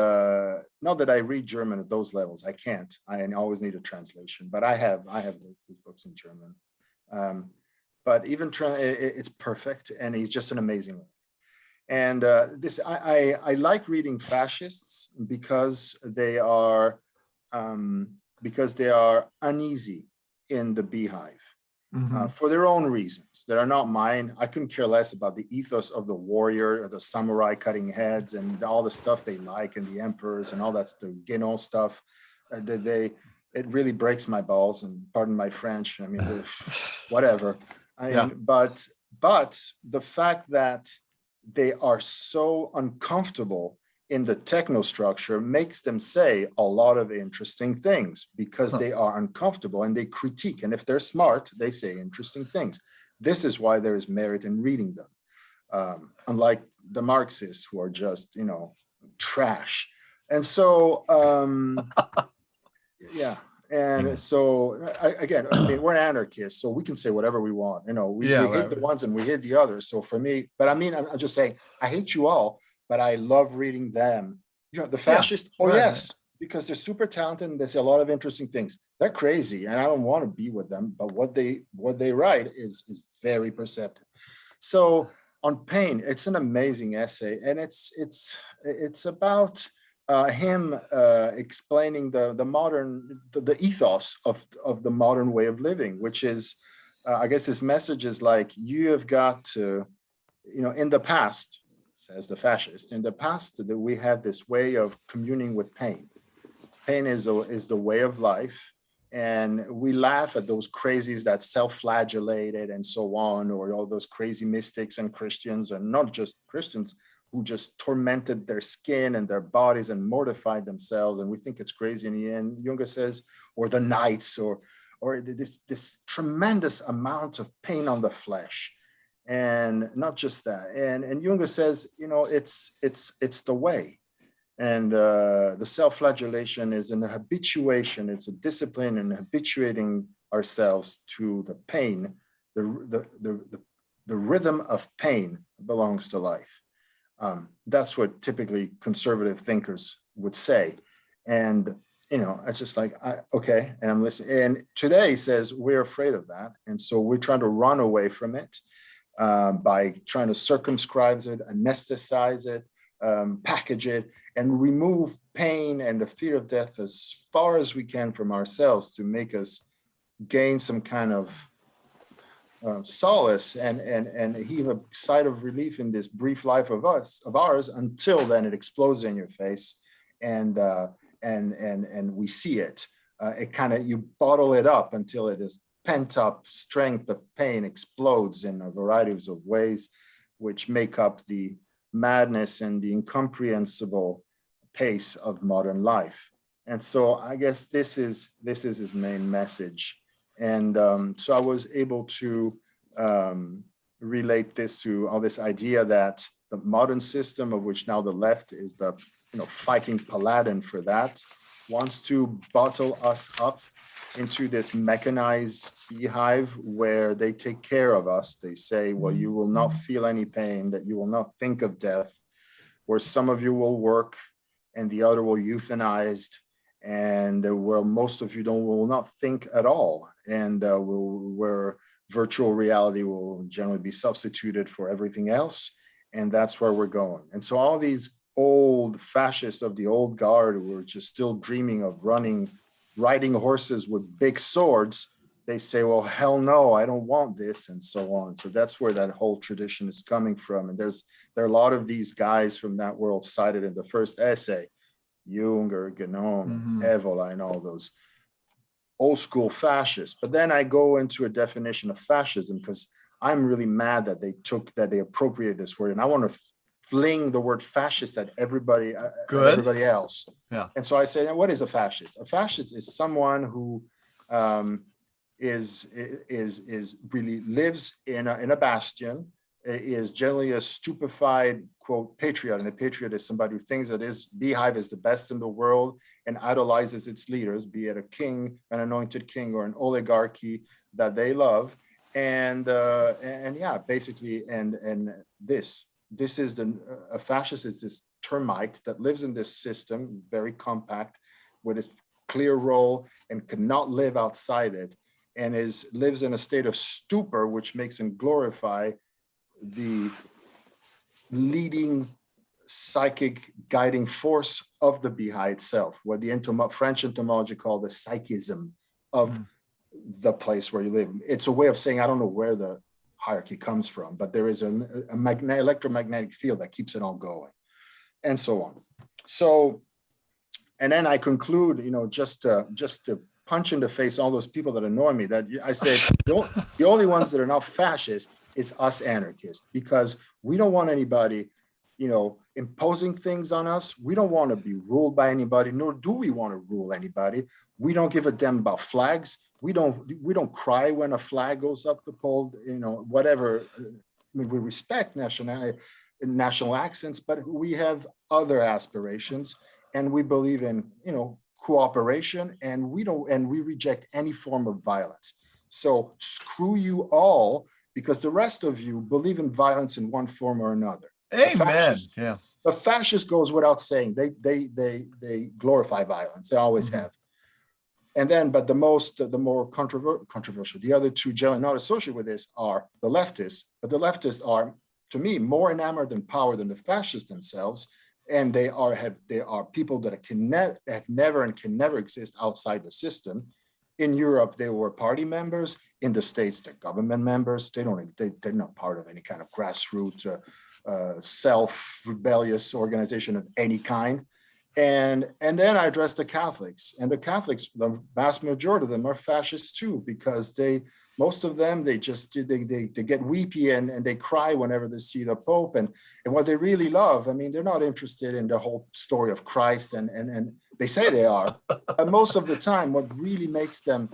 not that I read German at those levels, I can't. I always need a translation, but I have his books in German. But even it's perfect, and he's just an amazing one. And I like reading fascists because they are uneasy in the beehive. For their own reasons that are not mine. I couldn't care less about the ethos of the warrior or the samurai cutting heads and all the stuff they like, and the emperors and all that's the Guénon stuff. It really breaks my balls, and pardon my French. I mean, whatever. But the fact that they are so uncomfortable in the technostructure makes them say a lot of interesting things because they are uncomfortable, and they critique. And if they're smart, they say interesting things. This is why there is merit in reading them. Unlike the Marxists, who are just, trash. And so, And so, again, I mean, we're anarchists, so we can say whatever we want. We hate the ones and we hate the others. So for me, but I mean, I'm just saying, I hate you all, but I love reading them. The fascists, yes, because they're super talented and they say a lot of interesting things. They're crazy, and I don't want to be with them, but what they write is very perceptive. So on pain, it's an amazing essay, and it's about him explaining the ethos of the modern way of living, which is, I guess his message is like, you have got to, in the past, says the fascist, in the past that we had this way of communing with pain. Pain is the way of life. And we laugh at those crazies that self-flagellated and so on, or all those crazy mystics and Christians, and not just Christians, who just tormented their skin and their bodies and mortified themselves. And we think it's crazy in the end. Junger says, or the knights, or this tremendous amount of pain on the flesh. And not just that. And Junger says, it's the way. And the self-flagellation is an habituation. It's a discipline in habituating ourselves to the pain. The rhythm of pain belongs to life. That's what typically conservative thinkers would say. And, it's just like, okay, and I'm listening. And today he says, we're afraid of that. And so we're trying to run away from it by trying to circumscribe it, anesthetize it, package it, and remove pain and the fear of death as far as we can from ourselves to make us gain some kind of solace and heave a sigh of relief in this brief life of ours. Until then, it explodes in your face, and we see it. It kind of, you bottle it up until it is pent up strength of pain explodes in a variety of ways, which make up the madness and the incomprehensible pace of modern life. And so I guess this is his main message. And so I was able to relate this to all this idea that the modern system, of which now the left is the fighting paladin for that, wants to bottle us up into this mechanized beehive where they take care of us. They say, well, you will not feel any pain, that you will not think of death, where some of you will work and the other will euthanized, and where most of you will not think at all, and where virtual reality will generally be substituted for everything else. And that's where we're going. And so all these old fascists of the old guard who were just still dreaming of riding horses with big swords, they say, well, hell no, I don't want this, and so on. So that's where that whole tradition is coming from. And there are a lot of these guys from that world cited in the first essay, Junger, Guido, Evola, and all those old school fascists. But then I go into a definition of fascism because I'm really mad that they appropriated this word, and I want to fling the word fascist at everybody else. Yeah. And so I say, what is a fascist? A fascist is someone who is really lives in a bastion, is generally a stupefied, quote, patriot. And a patriot is somebody who thinks that his beehive is the best in the world and idolizes its leaders, be it a king, an anointed king, or an oligarchy that they love. And yeah, basically, and this is a fascist is this termite that lives in this system, very compact, with its clear role and cannot live outside it, and lives in a state of stupor, which makes him glorify the leading psychic guiding force of the beehive itself, what the French entomology call the psychism of the place where you live. It's a way of saying, I don't know where the hierarchy comes from, but there is an electromagnetic field that keeps it all going, and so on. So, and then I conclude, just to punch in the face all those people that annoy me, that I say the only ones that are not fascist is us anarchists, because we don't want anybody, imposing things on us. We don't want to be ruled by anybody, nor do we want to rule anybody. We don't give a damn about flags. We don't cry when a flag goes up the pole, whatever. I mean, we respect national accents, but we have other aspirations, and we believe in, cooperation, and we reject any form of violence. So screw you all, because the rest of you believe in violence in one form or another. Amen. The fascist goes without saying. They glorify violence. They always have. And then, but the more controversial, the other two generally not associated with this are the leftists. But the leftists are, to me, more enamored in power than the fascists themselves. And they are people that have never and can never exist outside the system. In Europe, they were party members. In the States, they're government members. They're not part of any kind of grassroots, self-rebellious organization of any kind. And then I address the Catholics, and the Catholics, the vast majority of them are fascists too, because most of them, they get weepy and they cry whenever they see the Pope, and what they really love, I mean, they're not interested in the whole story of Christ, and they say they are, but most of the time, what makes them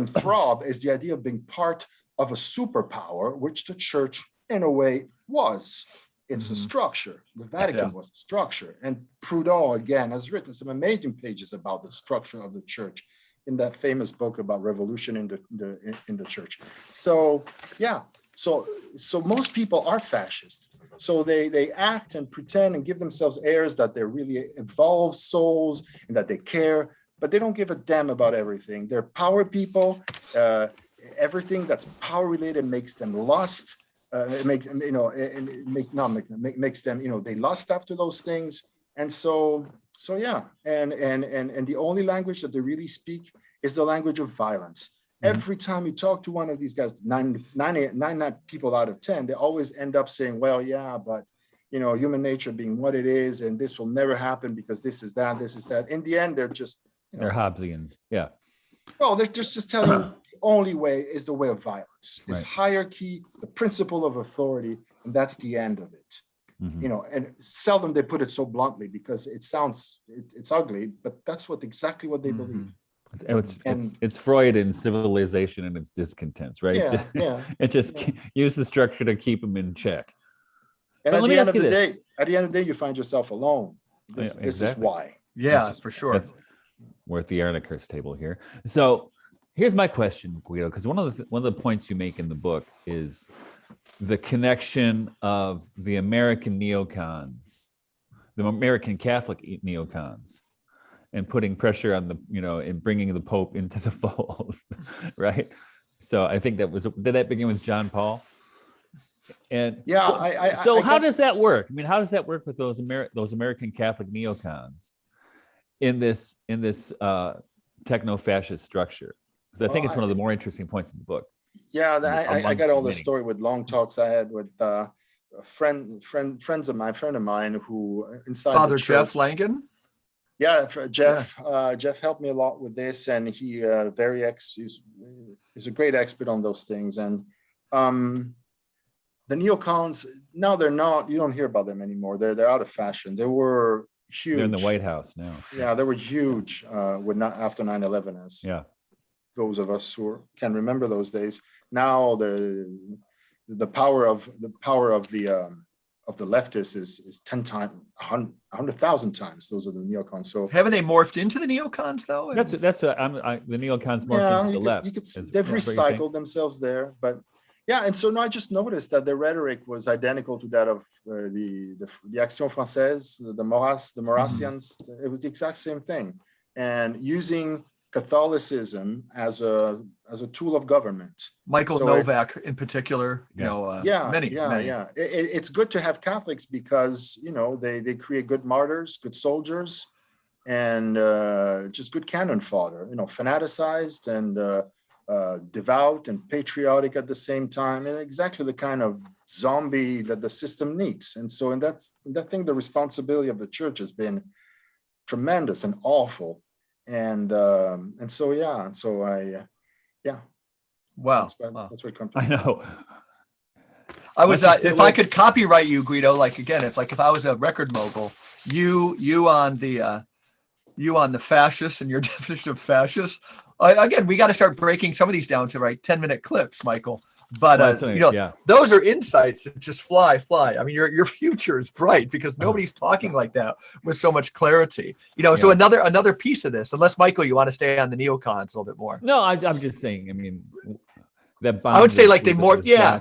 throb is the idea of being part of a superpower, which the church, in a way, was. It's a structure. The Vatican was a structure. And Proudhon, again, has written some amazing pages about the structure of the church in that famous book about revolution in the church. So, yeah. So most people are fascists. So they act and pretend and give themselves airs that they're really evolved souls and that they care, but they don't give a damn about everything. They're power people. Everything that's power related makes them lust. Makes them, they lust after those things. And so yeah. And the only language that they really speak is the language of violence. Every time you talk to one of these guys, nine people out of 10, they always end up saying, well, yeah, but human nature being what it is, and this will never happen because this is that. In the end, they're just they're Hobbesians. Yeah. Well, they're just telling you only way is the way of violence. It's Right. hierarchy, the principle of authority, and that's the end of it. Mhm. And seldom they put it so bluntly because it's ugly, but that's exactly what they believe. It's Freud and civilization and its discontents, right? Yeah, yeah. It just use the structure to keep them in check. And But at let the me end ask of you the this. day, you find yourself alone. This is Exactly. why. Yeah, This is for sure. That's we're at the Anarchist table here. So here's my question, Guido, because one of the points you make in the book is the connection of the American neocons, the American Catholic neocons, and putting pressure on and bringing the Pope into the fold, right? So I think did that begin with John Paul? And yeah, so I how got, does that work? I mean, how does that work with those American Catholic neocons in this techno-fascist structure? Because I think it's one of the more interesting points in the book. yeah, I got all the many. story with long talks I had with friends of mine who inside Father the church. Jeff Langen. Yeah, Jeff. Jeff helped me a lot with this, and he he's a great expert on those things. And the neocons, now they're not. You don't hear about them anymore. They're out of fashion. They were huge. They're in the White House now. Yeah, they were huge after 9/11, as those of us who can remember those days. Now the power of the leftists is 10 times, 100,000 times. Those are the neocons. So haven't they morphed into the neocons though? That's the neocons morphed into the left. They've recycled themselves there, but yeah. And so now I just noticed that the rhetoric was identical to that of the Action Française, the Maurassians. It was the exact same thing, and using Catholicism as a tool of government. Michael So Novak in particular, many. It's good to have Catholics because they create good martyrs, good soldiers, and just good cannon fodder. Fanaticized and devout and patriotic at the same time, and exactly the kind of zombie that the system needs. And so, in that thing, the responsibility of the church has been tremendous and awful. And so Wow. That's where it comes I know. I was if I could copyright you, Guido, if I was a record mogul, you on the fascists and your definition of fascist. Again, we got to start breaking some of these down to 10-minute clips, Michael. But those are insights that just fly. I mean, your future is bright because nobody's talking like that with so much clarity. So another piece of this, unless Michael, you want to stay on the neocons a little bit more. No, I'm just saying. I mean, I would say they more, yeah.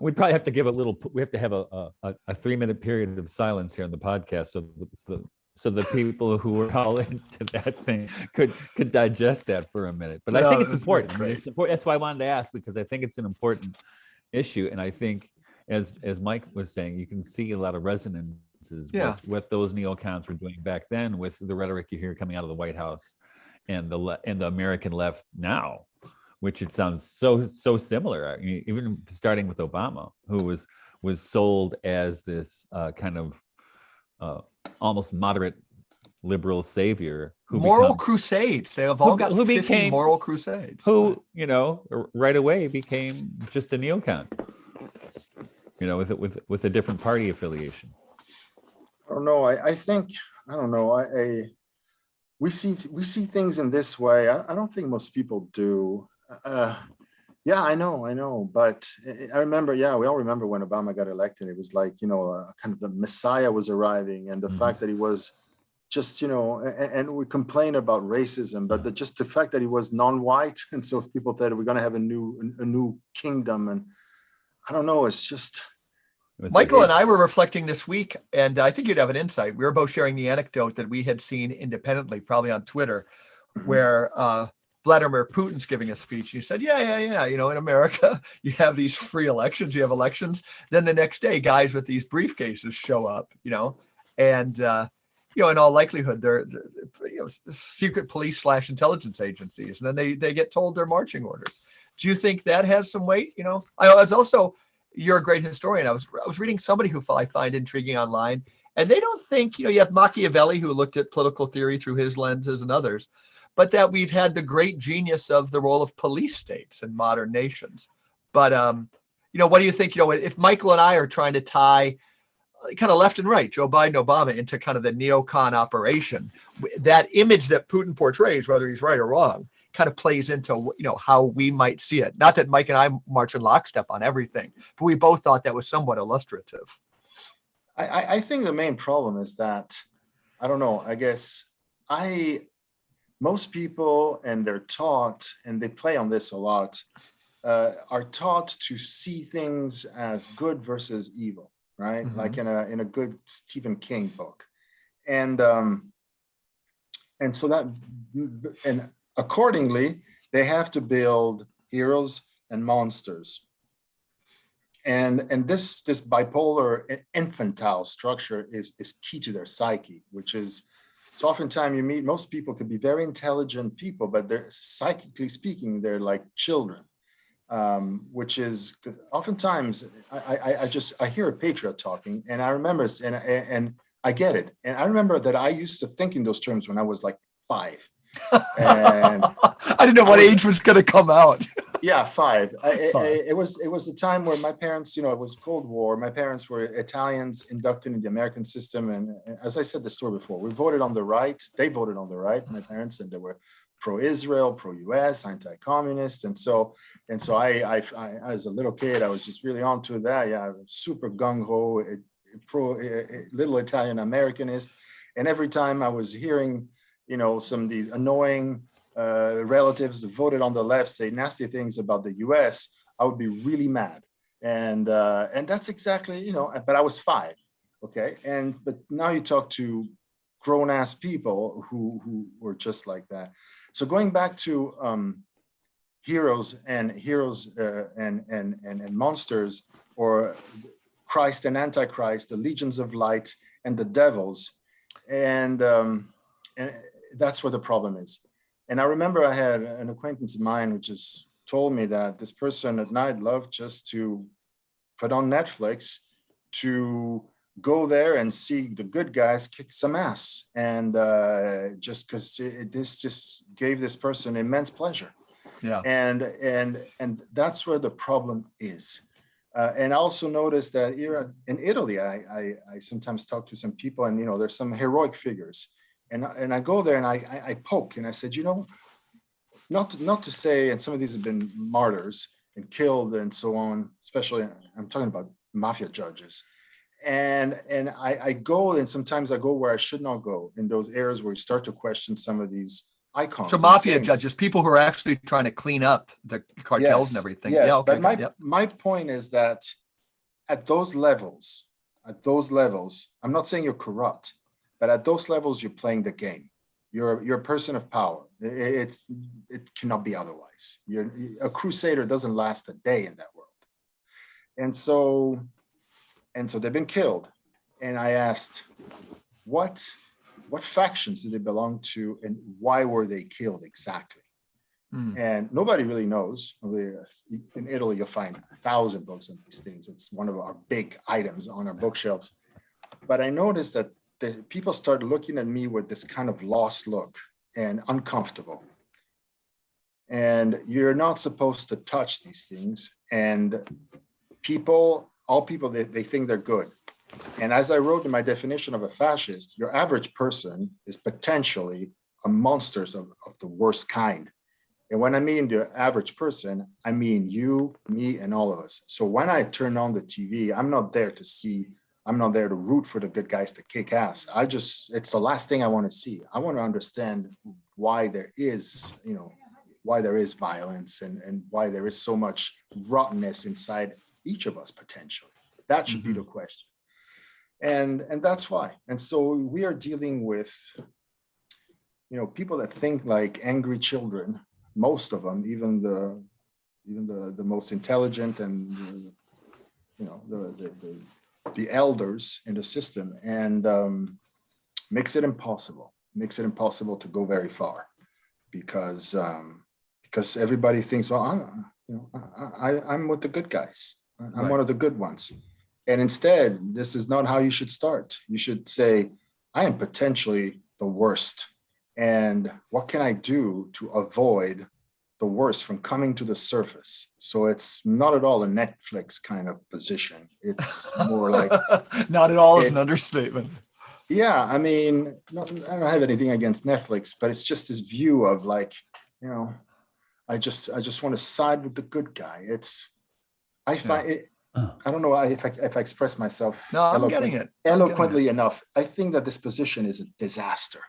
We'd probably have to give we have to have a 3-minute period of silence here on the podcast so the people who are all into that thing could digest that for a minute. But I think it's important. I mean, it's important. That's why I wanted to ask, because I think it's an important issue. And I think, as Mike was saying, you can see a lot of resonances with what those neocons were doing back then with the rhetoric you hear coming out of the White House and the American left now, which it sounds so similar. I mean, even starting with Obama, who was sold as this kind of almost moderate liberal savior, moral crusades. They have all got 50 moral crusades. Who right away became just a neocon, with a different party affiliation. I don't know. I think I don't know. We see things in this way. I don't think most people do. Yeah, I know. But I remember, we all remember when Obama got elected. It was like, kind of the Messiah was arriving, and the fact that he was just, and we complain about racism, but just the fact that he was non-white, and so people thought we're going to have a new kingdom, and I don't know. It's just. Michael and I were reflecting this week, and I think you'd have an insight. We were both sharing the anecdote that we had seen independently, probably on Twitter, where Vladimir Putin's giving a speech. He said, yeah. In America, you have these free elections, you have elections. Then the next day, guys with these briefcases show up, and, in all likelihood, they're secret police / intelligence agencies. And then they get told their marching orders. Do you think that has some weight? I was also, you're a great historian. I was reading somebody who I find intriguing online, and they don't think, you have Machiavelli, who looked at political theory through his lenses and others. but that we've had the great genius of the role of police states in modern nations. But what do you think? If Michael and I are trying to tie kind of left and right, Joe Biden, Obama, into kind of the neocon operation, that image that Putin portrays, whether he's right or wrong, kind of plays into how we might see it. Not that Mike and I march in lockstep on everything, but we both thought that was somewhat illustrative. I think the main problem is that, I don't know, I guess most people, and they're taught, and they play on this a lot, are taught to see things as good versus evil, right? Mhm. Like in a good Stephen King book. And so that, and accordingly, they have to build heroes and monsters. And this bipolar infantile structure is key to their psyche, which is, so oftentimes you meet, most people could be very intelligent people, but they're, psychically speaking, they're like children, which is oftentimes I hear a patriot talking, and I remember, and I get it. And I remember that I used to think in those terms when I was like 5. And I didn't know what age was going to come out. Yeah, 5. 5. It was a time where my parents, it was Cold War. My parents were Italians inducted in the American system. And as I said the story before, we voted on the right. They voted on the right, my parents, and they were pro-Israel, pro-US, anti-communist. And so I, as a little kid, I was just really onto that. Yeah, I was super gung-ho, little Italian Americanist. And every time I was hearing, some of these annoying relatives that voted on the left say nasty things about the US, I would be really mad. And that's exactly, but I was 5. Okay. But now you talk to grown ass people who were just like that. So going back to heroes and monsters, or Christ and Antichrist, the legions of light and the devils. And that's where the problem is. And I remember I had an acquaintance of mine who just told me that this person at night loved just to put on Netflix to go there and see the good guys kick some ass. And just because this just gave this person immense pleasure. Yeah. And that's where the problem is. And I also noticed that here in Italy, I sometimes talk to some people, and there's some heroic figures. And I go there and I poke, and I said, not to say, and some of these have been martyrs and killed and so on, especially I'm talking about mafia judges. And I go, and sometimes I go where I should not go, in those areas where you start to question some of these icons. So mafia judges, people who are actually trying to clean up the cartels and everything. Yes, yeah, okay, but my point is that at those levels, I'm not saying you're corrupt, but at those levels, you're playing the game. You're a person of power. It cannot be otherwise. A crusader doesn't last a day in that world. And so they've been killed. And I asked, what factions did they belong to, and why were they killed exactly? And nobody really knows. In Italy, you'll find 1,000 books on these things. It's one of our big items on our bookshelves. But I noticed that the people started looking at me with this kind of lost look and uncomfortable. And you're not supposed to touch these things. And all people, they think they're good. And as I wrote in my definition of a fascist, your average person is potentially a monster of the worst kind. And when I mean the average person, I mean you, me, and all of us. So when I turn on the TV, I'm not there to root for the good guys to kick ass. It's the last thing I want to see. I want to understand why there is violence and why there is so much rottenness inside each of us potentially. That should be the question. And that's why. And so we are dealing with, people that think like angry children, most of them, even the most intelligent and, the elders in the system, and makes it impossible to go very far, because everybody thinks, well, I'm with the good guys. I'm one of the good ones. And instead, this is not how you should start. You should say, I am potentially the worst. and what can I do to avoid the worst from coming to the surface? So it's not at all a Netflix kind of position. It's more like not at all is an understatement. Yeah, I mean, I don't have anything against Netflix, but it's just this view of like, I just want to side with the good guy. I find it. I don't know if I express myself. No, I'm getting it. Eloquently enough. I think that this position is a disaster.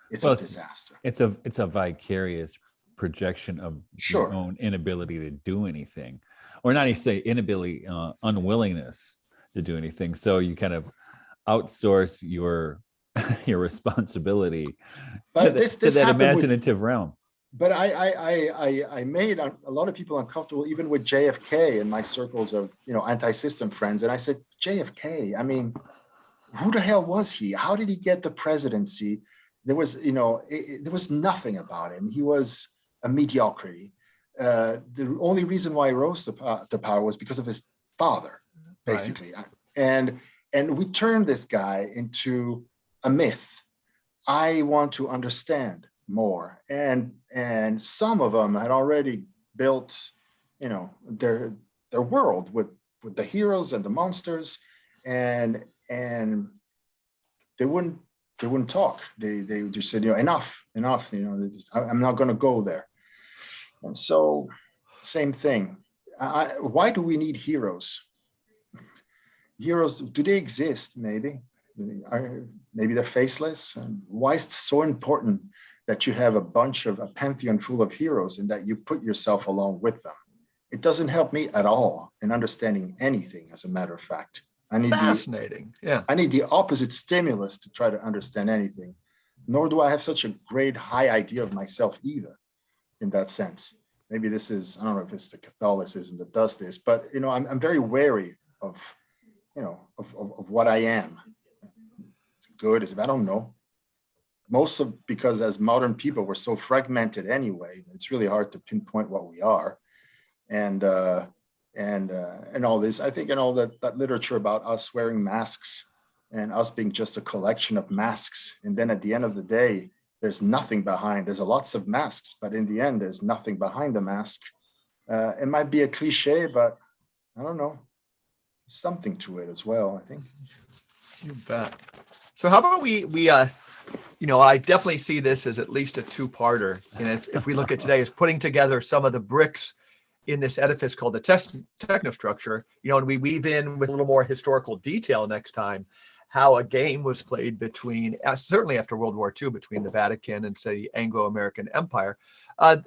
It's a disaster. It's a vicarious projection of your own inability to do anything, or not even say inability, unwillingness to do anything. So you kind of outsource your responsibility to that imaginative realm. But I made a lot of people uncomfortable, even with JFK in my circles of anti-system friends. And I said, JFK, I mean, who the hell was he? How did he get the presidency? There was there was nothing about him. He was a mediocrity. The only reason why he rose to power was because of his father, basically. Right. And we turned this guy into a myth. I want to understand more. And some of them had already built, their world with the heroes and the monsters, and they wouldn't talk. They just said, enough. I'm not going to go there. And so, same thing. Why do we need heroes? Heroes, do they exist? Maybe they're faceless. And why is it so important that you have a pantheon full of heroes and that you put yourself along with them? It doesn't help me at all in understanding anything, as a matter of fact. Fascinating. I need the opposite stimulus to try to understand anything. Nor do I have such a great high idea of myself either, in that sense. Maybe this is, I don't know if it's the Catholicism that does this, but I'm very wary of what I am. It's good, I don't know. Because as modern people, we're so fragmented anyway, it's really hard to pinpoint what we are. And all this, I think, all that literature about us wearing masks and us being just a collection of masks. And then at the end of the day, there's nothing behind. There's lots of masks, but in the end, there's nothing behind the mask. It might be a cliche, but I don't know. Something to it as well, I think. You bet. So how about we I definitely see this as at least a two-parter. And if we look at today as putting together some of the bricks in this edifice called the Technostructure, and we weave in with a little more historical detail next time how a game was played between, certainly after World War II, between the Vatican and, say, the Anglo American Empire. I'll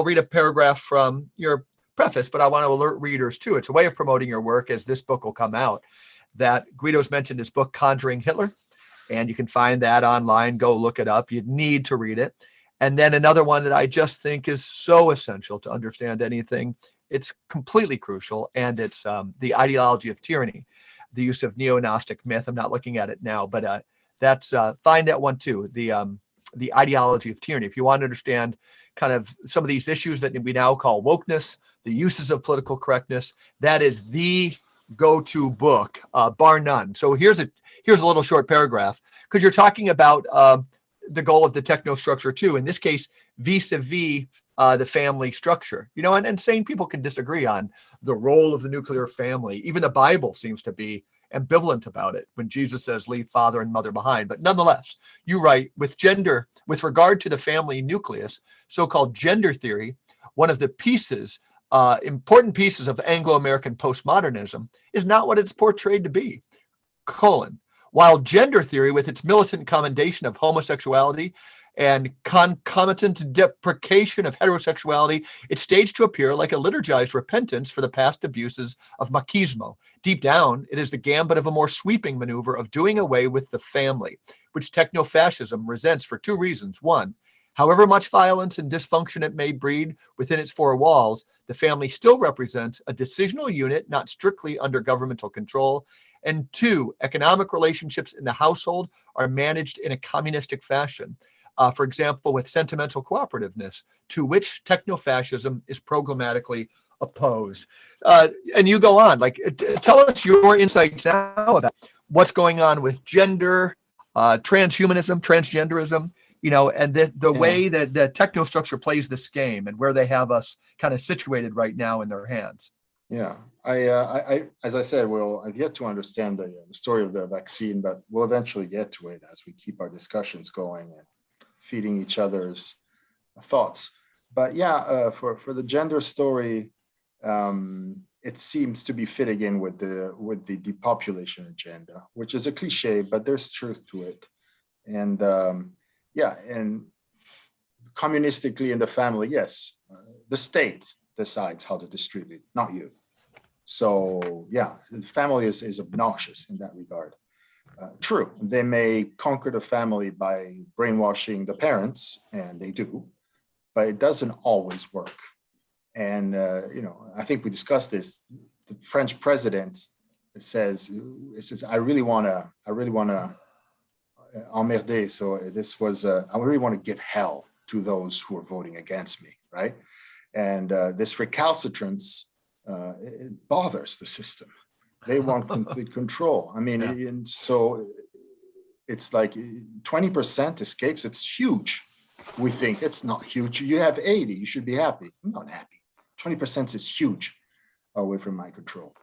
read a paragraph from your preface, but I want to alert readers too. It's a way of promoting your work as this book will come out. That Guido's mentioned his book, Conjuring Hitler, and you can find that online. Go look it up. You need to read it. And then another one that I just think is so essential to understand anything. It's completely crucial, and it's The Ideology of Tyranny, the use of neo-Gnostic myth. I'm not looking at it now, but that's find that one too. The Ideology of Tyranny. If you want to understand kind of some of these issues that we now call wokeness, the uses of political correctness, that is the go-to book, bar none. So here's a little short paragraph, because you're talking about the goal of the technostructure too. In this case, vis-a-vis the family structure, and sane people can disagree on the role of the nuclear family. Even the Bible seems to be ambivalent about it when Jesus says, leave father and mother behind. But nonetheless, you write, with regard to the family nucleus, so-called gender theory, one of the important pieces of Anglo-American postmodernism is not what it's portrayed to be, while gender theory, with its militant commendation of homosexuality and concomitant deprecation of heterosexuality, it's staged to appear like a liturgized repentance for the past abuses of machismo. Deep down, it is the gambit of a more sweeping maneuver of doing away with the family, which technofascism resents for two reasons. One, however much violence and dysfunction it may breed within its four walls, the family still represents a decisional unit not strictly under governmental control. And two, economic relationships in the household are managed in a communistic fashion. For example, with sentimental cooperativeness, to which technofascism is programmatically opposed. And you go on, tell us your insights now about what's going on with gender, transhumanism, transgenderism, and the way that the technostructure plays this game and where they have us kind of situated right now in their hands. Yeah, as I said, I've yet to understand the story of the vaccine, but we'll eventually get to it as we keep our discussions going and feeding each other's thoughts. But yeah, for the gender story, it seems to be fitting in with the depopulation agenda, which is a cliche, but there's truth to it. And and communistically in the family, yes, the state decides how to distribute, not you. So yeah, the family is obnoxious in that regard. True, they may conquer the family by brainwashing the parents, and they do, but it doesn't always work. And I think we discussed this. The French president says, "I really want to emmerder." So this was, I really want to give hell to those who are voting against me, right? And this recalcitrance, it bothers the system. They want complete control. I mean, and so it's like 20% escapes. It's huge. We think it's not huge. You have 80, you should be happy. I'm not happy. 20% is huge away from my control.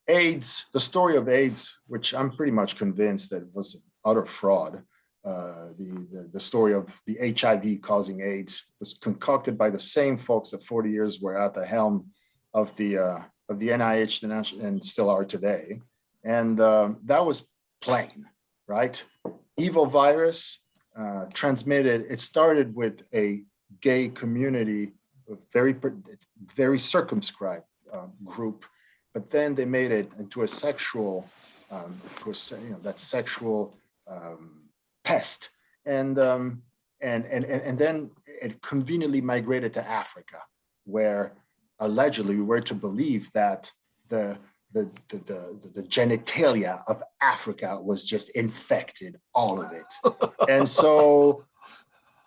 AIDS, the story of AIDS, which I'm pretty much convinced that it was utter fraud. The story of the HIV causing AIDS was concocted by the same folks that 40 years were at the helm of the NIH and still are today. And that was plain, right? Evil virus transmitted. It started with a gay community, a very circumscribed group, but then they made it into a sexual, that sexual pest, and then it conveniently migrated to Africa, where allegedly we were to believe that the genitalia of Africa was just infected, all of it. And so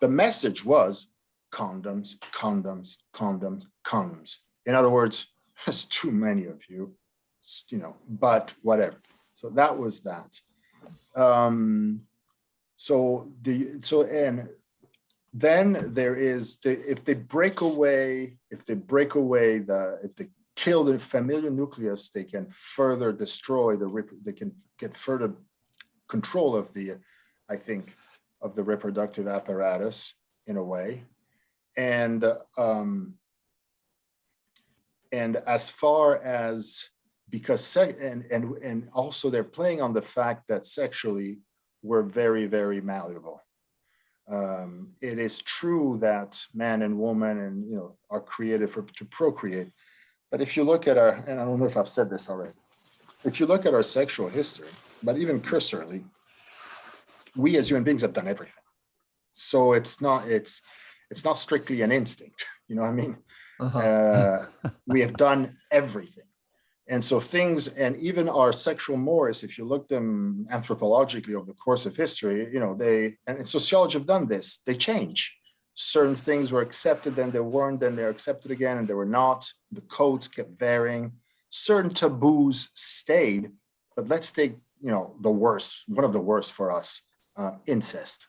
the message was condoms, condoms, condoms, condoms. In other words, there's too many of you, but whatever. So that was that. And then there is if they kill the familial nucleus, they can further destroy they can get further control of the reproductive apparatus in a way. And as far as, because and also they're playing on the fact that sexually we're very, very malleable. It is true that man and woman are created to procreate. But if you look at and I don't know if I've said this already, if you look at our sexual history, but even cursorily, we as human beings have done everything. So it's not strictly an instinct, you know what I mean? We have done everything. And so things, and even our sexual mores, if you look them anthropologically over the course of history, and sociology have done this, they change. Certain things were accepted, then they weren't, then they're accepted again, and they were not. The codes kept varying. Certain taboos stayed, but let's take, the worst, one of the worst for us, incest.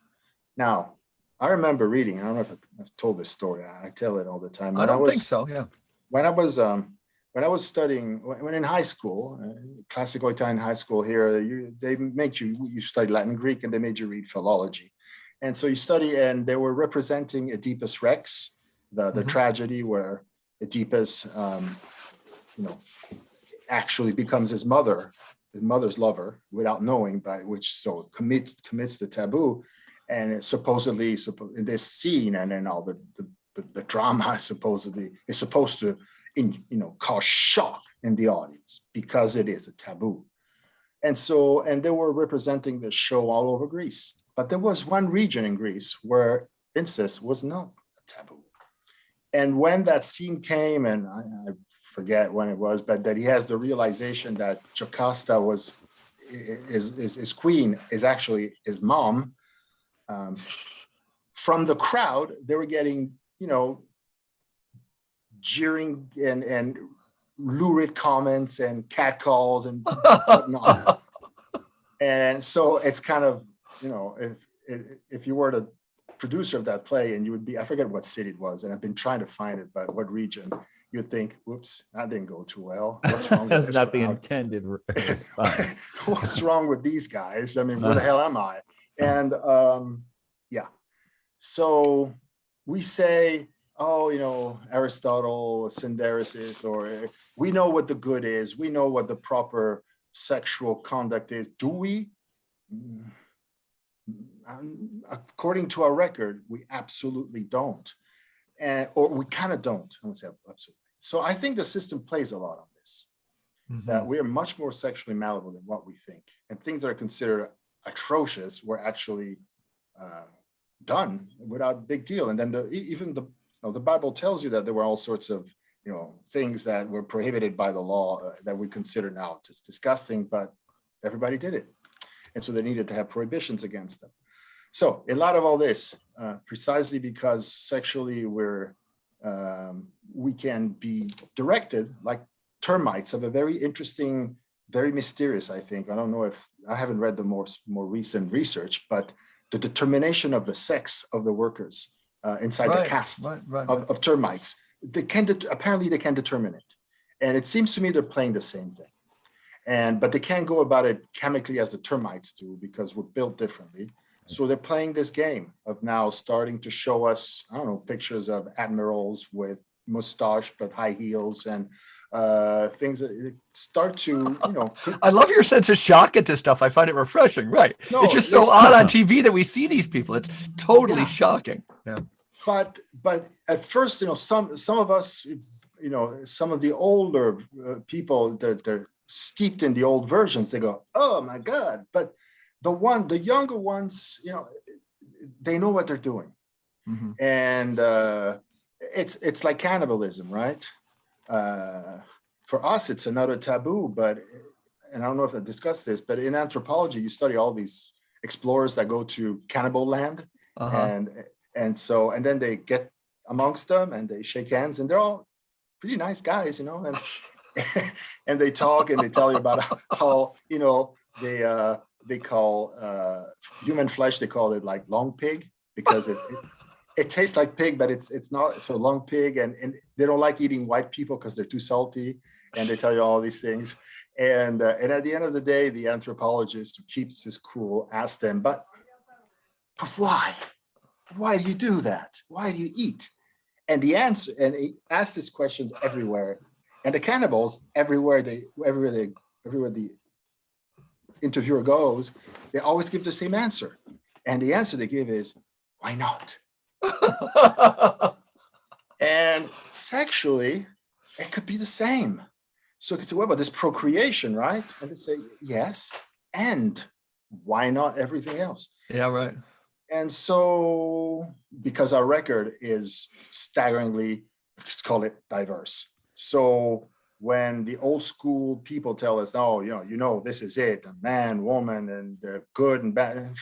Now, I remember reading, I don't know if I've told this story, I tell it all the time. I don't think so, yeah. When I was studying, when in high school, classical Italian high school here, they make you study Latin, Greek, and they made you read philology. And so you study, and they were representing Oedipus Rex, the tragedy where Oedipus, actually becomes his mother's lover without knowing, so commits the taboo. And it's supposedly in this scene, and then all the drama supposedly is supposed to cause shock in the audience because it is a taboo. And they were representing the show all over Greece. But there was one region in Greece where incest was not a taboo. And when that scene came, and I forget when it was, but that he has the realization that Jocasta his queen is actually his mom, from the crowd, they were getting, jeering and lurid comments and catcalls and whatnot. And so it's kind of, if you were the producer of that play and you would be, I forget what city it was, and I've been trying to find it, but what region, you'd think, whoops, that didn't go too well. What's wrong with That's this not the crowd? intended response. What's wrong with these guys? I mean, where the hell am I? And yeah, so we say, oh, Aristotle, Synderesis, or we know what the good is. We know what the proper sexual conduct is. Do we? According to our record, we absolutely don't. Or we kind of don't. I would say absolutely. So I think the system plays a lot on this, that we are much more sexually malleable than what we think. And things that are considered atrocious were actually done without big deal. And then even the Bible tells you that there were all sorts of things that were prohibited by the law that we consider now just disgusting, but everybody did it. And so they needed to have prohibitions against them. So in light of all this, precisely because sexually we can be directed like termites of a very interesting, very mysterious, I think. I don't know if I haven't read the more recent research, but the determination of the sex of the workers inside the caste of termites, apparently they can determine it. And it seems to me they're playing the same thing. But they can't go about it chemically as the termites do because we're built differently. So they're playing this game of now starting to show us, I don't know, pictures of admirals with mustache but high heels and things that start to, I love your sense of shock at this stuff. I find it refreshing. Right. No, it's just so odd on TV that we see these people. It's totally shocking. Yeah. But at first, some of us, some of the older people that they're steeped in the old versions, they go, oh my God. But the younger ones, they know what they're doing. And it's like cannibalism, right? For us, it's another taboo, and I don't know if I discussed this, but in anthropology, you study all these explorers that go to cannibal land. And then they get amongst them and they shake hands and they're all pretty nice guys, and and they talk and they tell you about how they call human flesh, they call it like long pig because it tastes like pig, but it's not. So long pig, and they don't like eating white people because they're too salty, and they tell you all these things. And at the end of the day, the anthropologist who keeps this cool asks them, but why? Why do you do that? Why do you eat? And the answer, and he asks this question everywhere. And the cannibals, everywhere the interviewer goes, they always give the same answer. And the answer they give is, why not? And sexually, it could be the same. So you could say, well, but there's procreation, right? And they say, yes. And why not everything else? Yeah, right. And so, because our record is staggeringly, let's call it diverse. So when the old school people tell us, oh, this is it, a man, woman, and they're good and bad.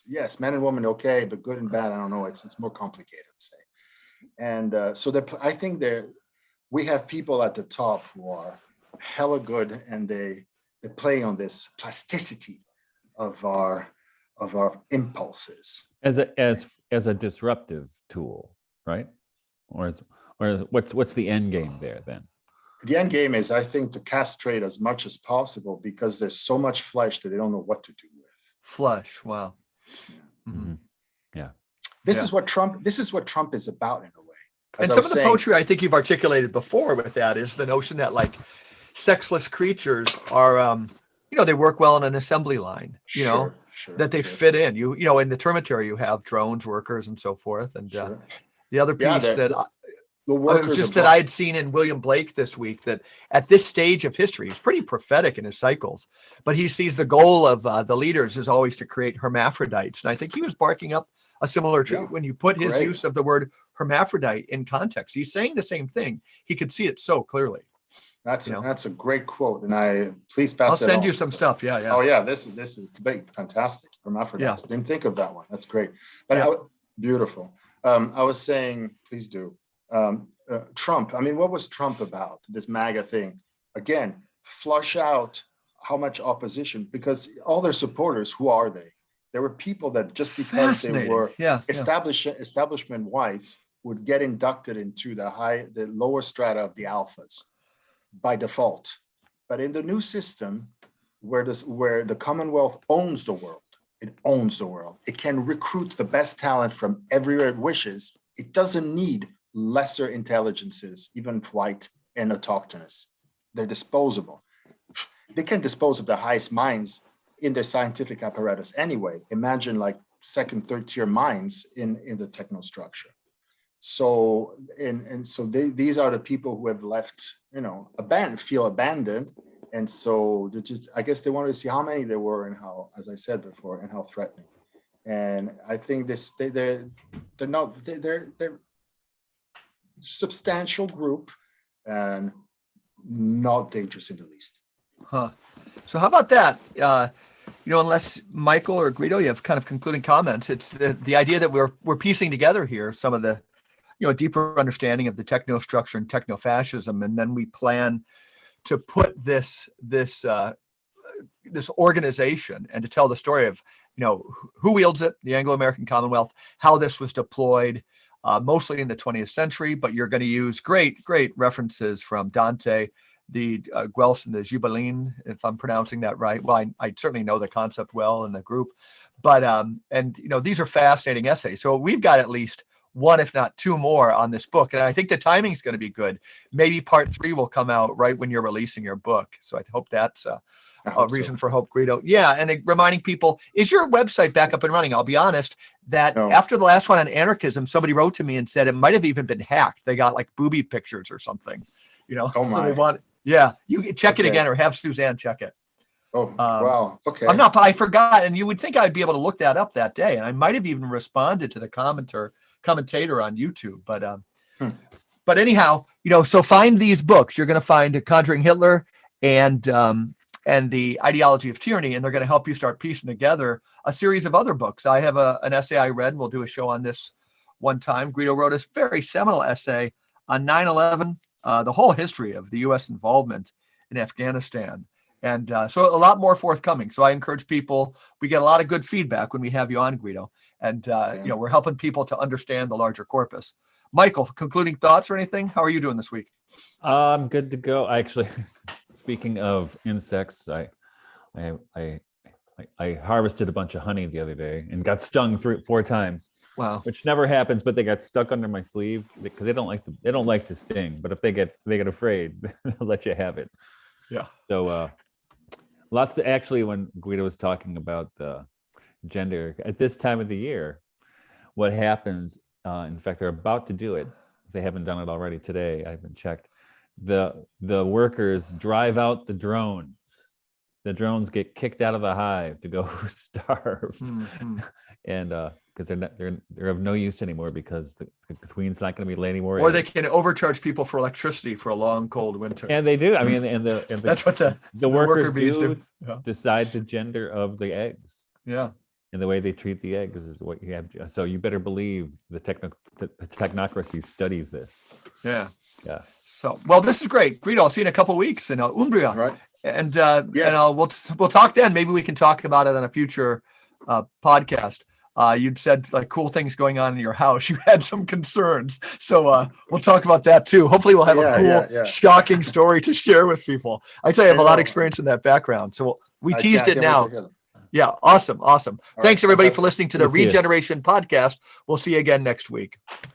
Yes, man and woman, okay, but good and bad, I don't know. It's more complicated, say. And I think we have people at the top who are hella good, and they're playing on this plasticity of our impulses as a disruptive tool, right? Or what's the end game there then? The end game is, I think, to castrate as much as possible because there's so much flesh that they don't know what to do with. Flesh, wow. Yeah. This is what Trump is about in a way. And some of the poetry I think you've articulated before with that is the notion that like sexless creatures are they work well in an assembly line, that they fit in. In the termitary you have drones, workers, and so forth. And the other piece that I had seen in William Blake this week, that at this stage of history, he's pretty prophetic in his cycles, but he sees the goal of the leaders is always to create hermaphrodites. And I think he was barking up a similar truth when you put his use of the word hermaphrodite in context. He's saying the same thing. He could see it so clearly. That's a great quote, and please pass. I'll send you some stuff. Yeah. Oh yeah, this is fantastic. Hermaphrodites. Didn't think of that one. That's great. But beautiful. I was saying, please do. Trump. I mean, what was Trump about? This MAGA thing. Again, flush out how much opposition, because all their supporters, who are they? There were people that just because they Fascinating. were Yeah. establishment whites would get inducted into the lower strata of the alphas by default. But in the new system, where the Commonwealth owns the world, it owns the world. It can recruit the best talent from everywhere it wishes. It doesn't need lesser intelligences, even white and autochthonous. They're disposable. They can dispose of the highest minds in their scientific apparatus anyway. Imagine like second, third tier minds in the technostructure. So, these are the people who have left, feel abandoned. And so I guess they wanted to see how many there were and how, as I said before, and how threatening. And I think they're substantial group and not dangerous in the least. Huh. So how about that? Unless Michael or Guido, you have kind of concluding comments. It's the idea that we're piecing together here some of the, deeper understanding of the technostructure and technofascism, and then we plan to put this organization and to tell the story of, who wields it, the Anglo American Commonwealth, how this was deployed, mostly in the 20th century. But you're going to use great references from Dante, the Guelphs and the Ghibelline, if I'm pronouncing that right. Well, I certainly know the concept well in the group, but these are fascinating essays. So we've got at least one, if not two more on this book. And I think the timing is going to be good. Maybe part 3 will come out right when you're releasing your book. So I hope that's a reason for hope, Guido. Yeah. And reminding people, is your website back up and running? I'll be honest that after the last one on anarchism, somebody wrote to me and said it might have even been hacked. They got like booby pictures or something, so they want, you can check it again or have Suzanne check it. Oh, wow. Okay. I forgot. And you would think I'd be able to look that up that day. And I might have even responded to the commentator on YouTube, but anyhow, so find these books. You're going to find Conjuring Hitler and the Ideology of Tyranny, and they're going to help you start piecing together a series of other books. I have an essay I read, and we'll do a show on this one time. Guido wrote a very seminal essay on 9/11, the whole history of the U.S. involvement in Afghanistan. And so a lot more forthcoming. So I encourage people, we get a lot of good feedback when we have you on, Guido. And, we're helping people to understand the larger corpus. Michael, concluding thoughts or anything? How are you doing this week? I'm good to go. Actually, speaking of insects, I harvested a bunch of honey the other day and got stung 4 times. Wow. Which never happens, but they got stuck under my sleeve because they don't like to sting. But if they get afraid, they'll let you have it. Yeah. So lots to actually, when Guido was talking about gender at this time of the year, what happens, in fact, they're about to do it. If they haven't done it already today, I haven't checked. The workers drive out the drones. The drones get kicked out of the hive to go starve. Mm-hmm. And because they're of no use anymore because the queen's not going to be laying anymore. Or they can overcharge people for electricity for a long, cold winter. And they do. I mean, and that's what the worker bees do. Yeah. Decide the gender of the eggs. Yeah. And the way they treat the eggs is what you have. So you better believe the technocracy studies this. Yeah. Yeah. So, well, this is great. Guido, I'll see you in a couple of weeks in Umbria. Right. And yes. and we'll talk then. Maybe we can talk about it on a future podcast. You'd said like cool things going on in your house. You had some concerns, so we'll talk about that too. Hopefully, we'll have a cool, shocking story to share with people. I tell you, I have a lot of experience in that background, so we teased it now. Yeah, awesome. Thanks everybody for listening to the Regeneration Podcast. We'll see you again next week.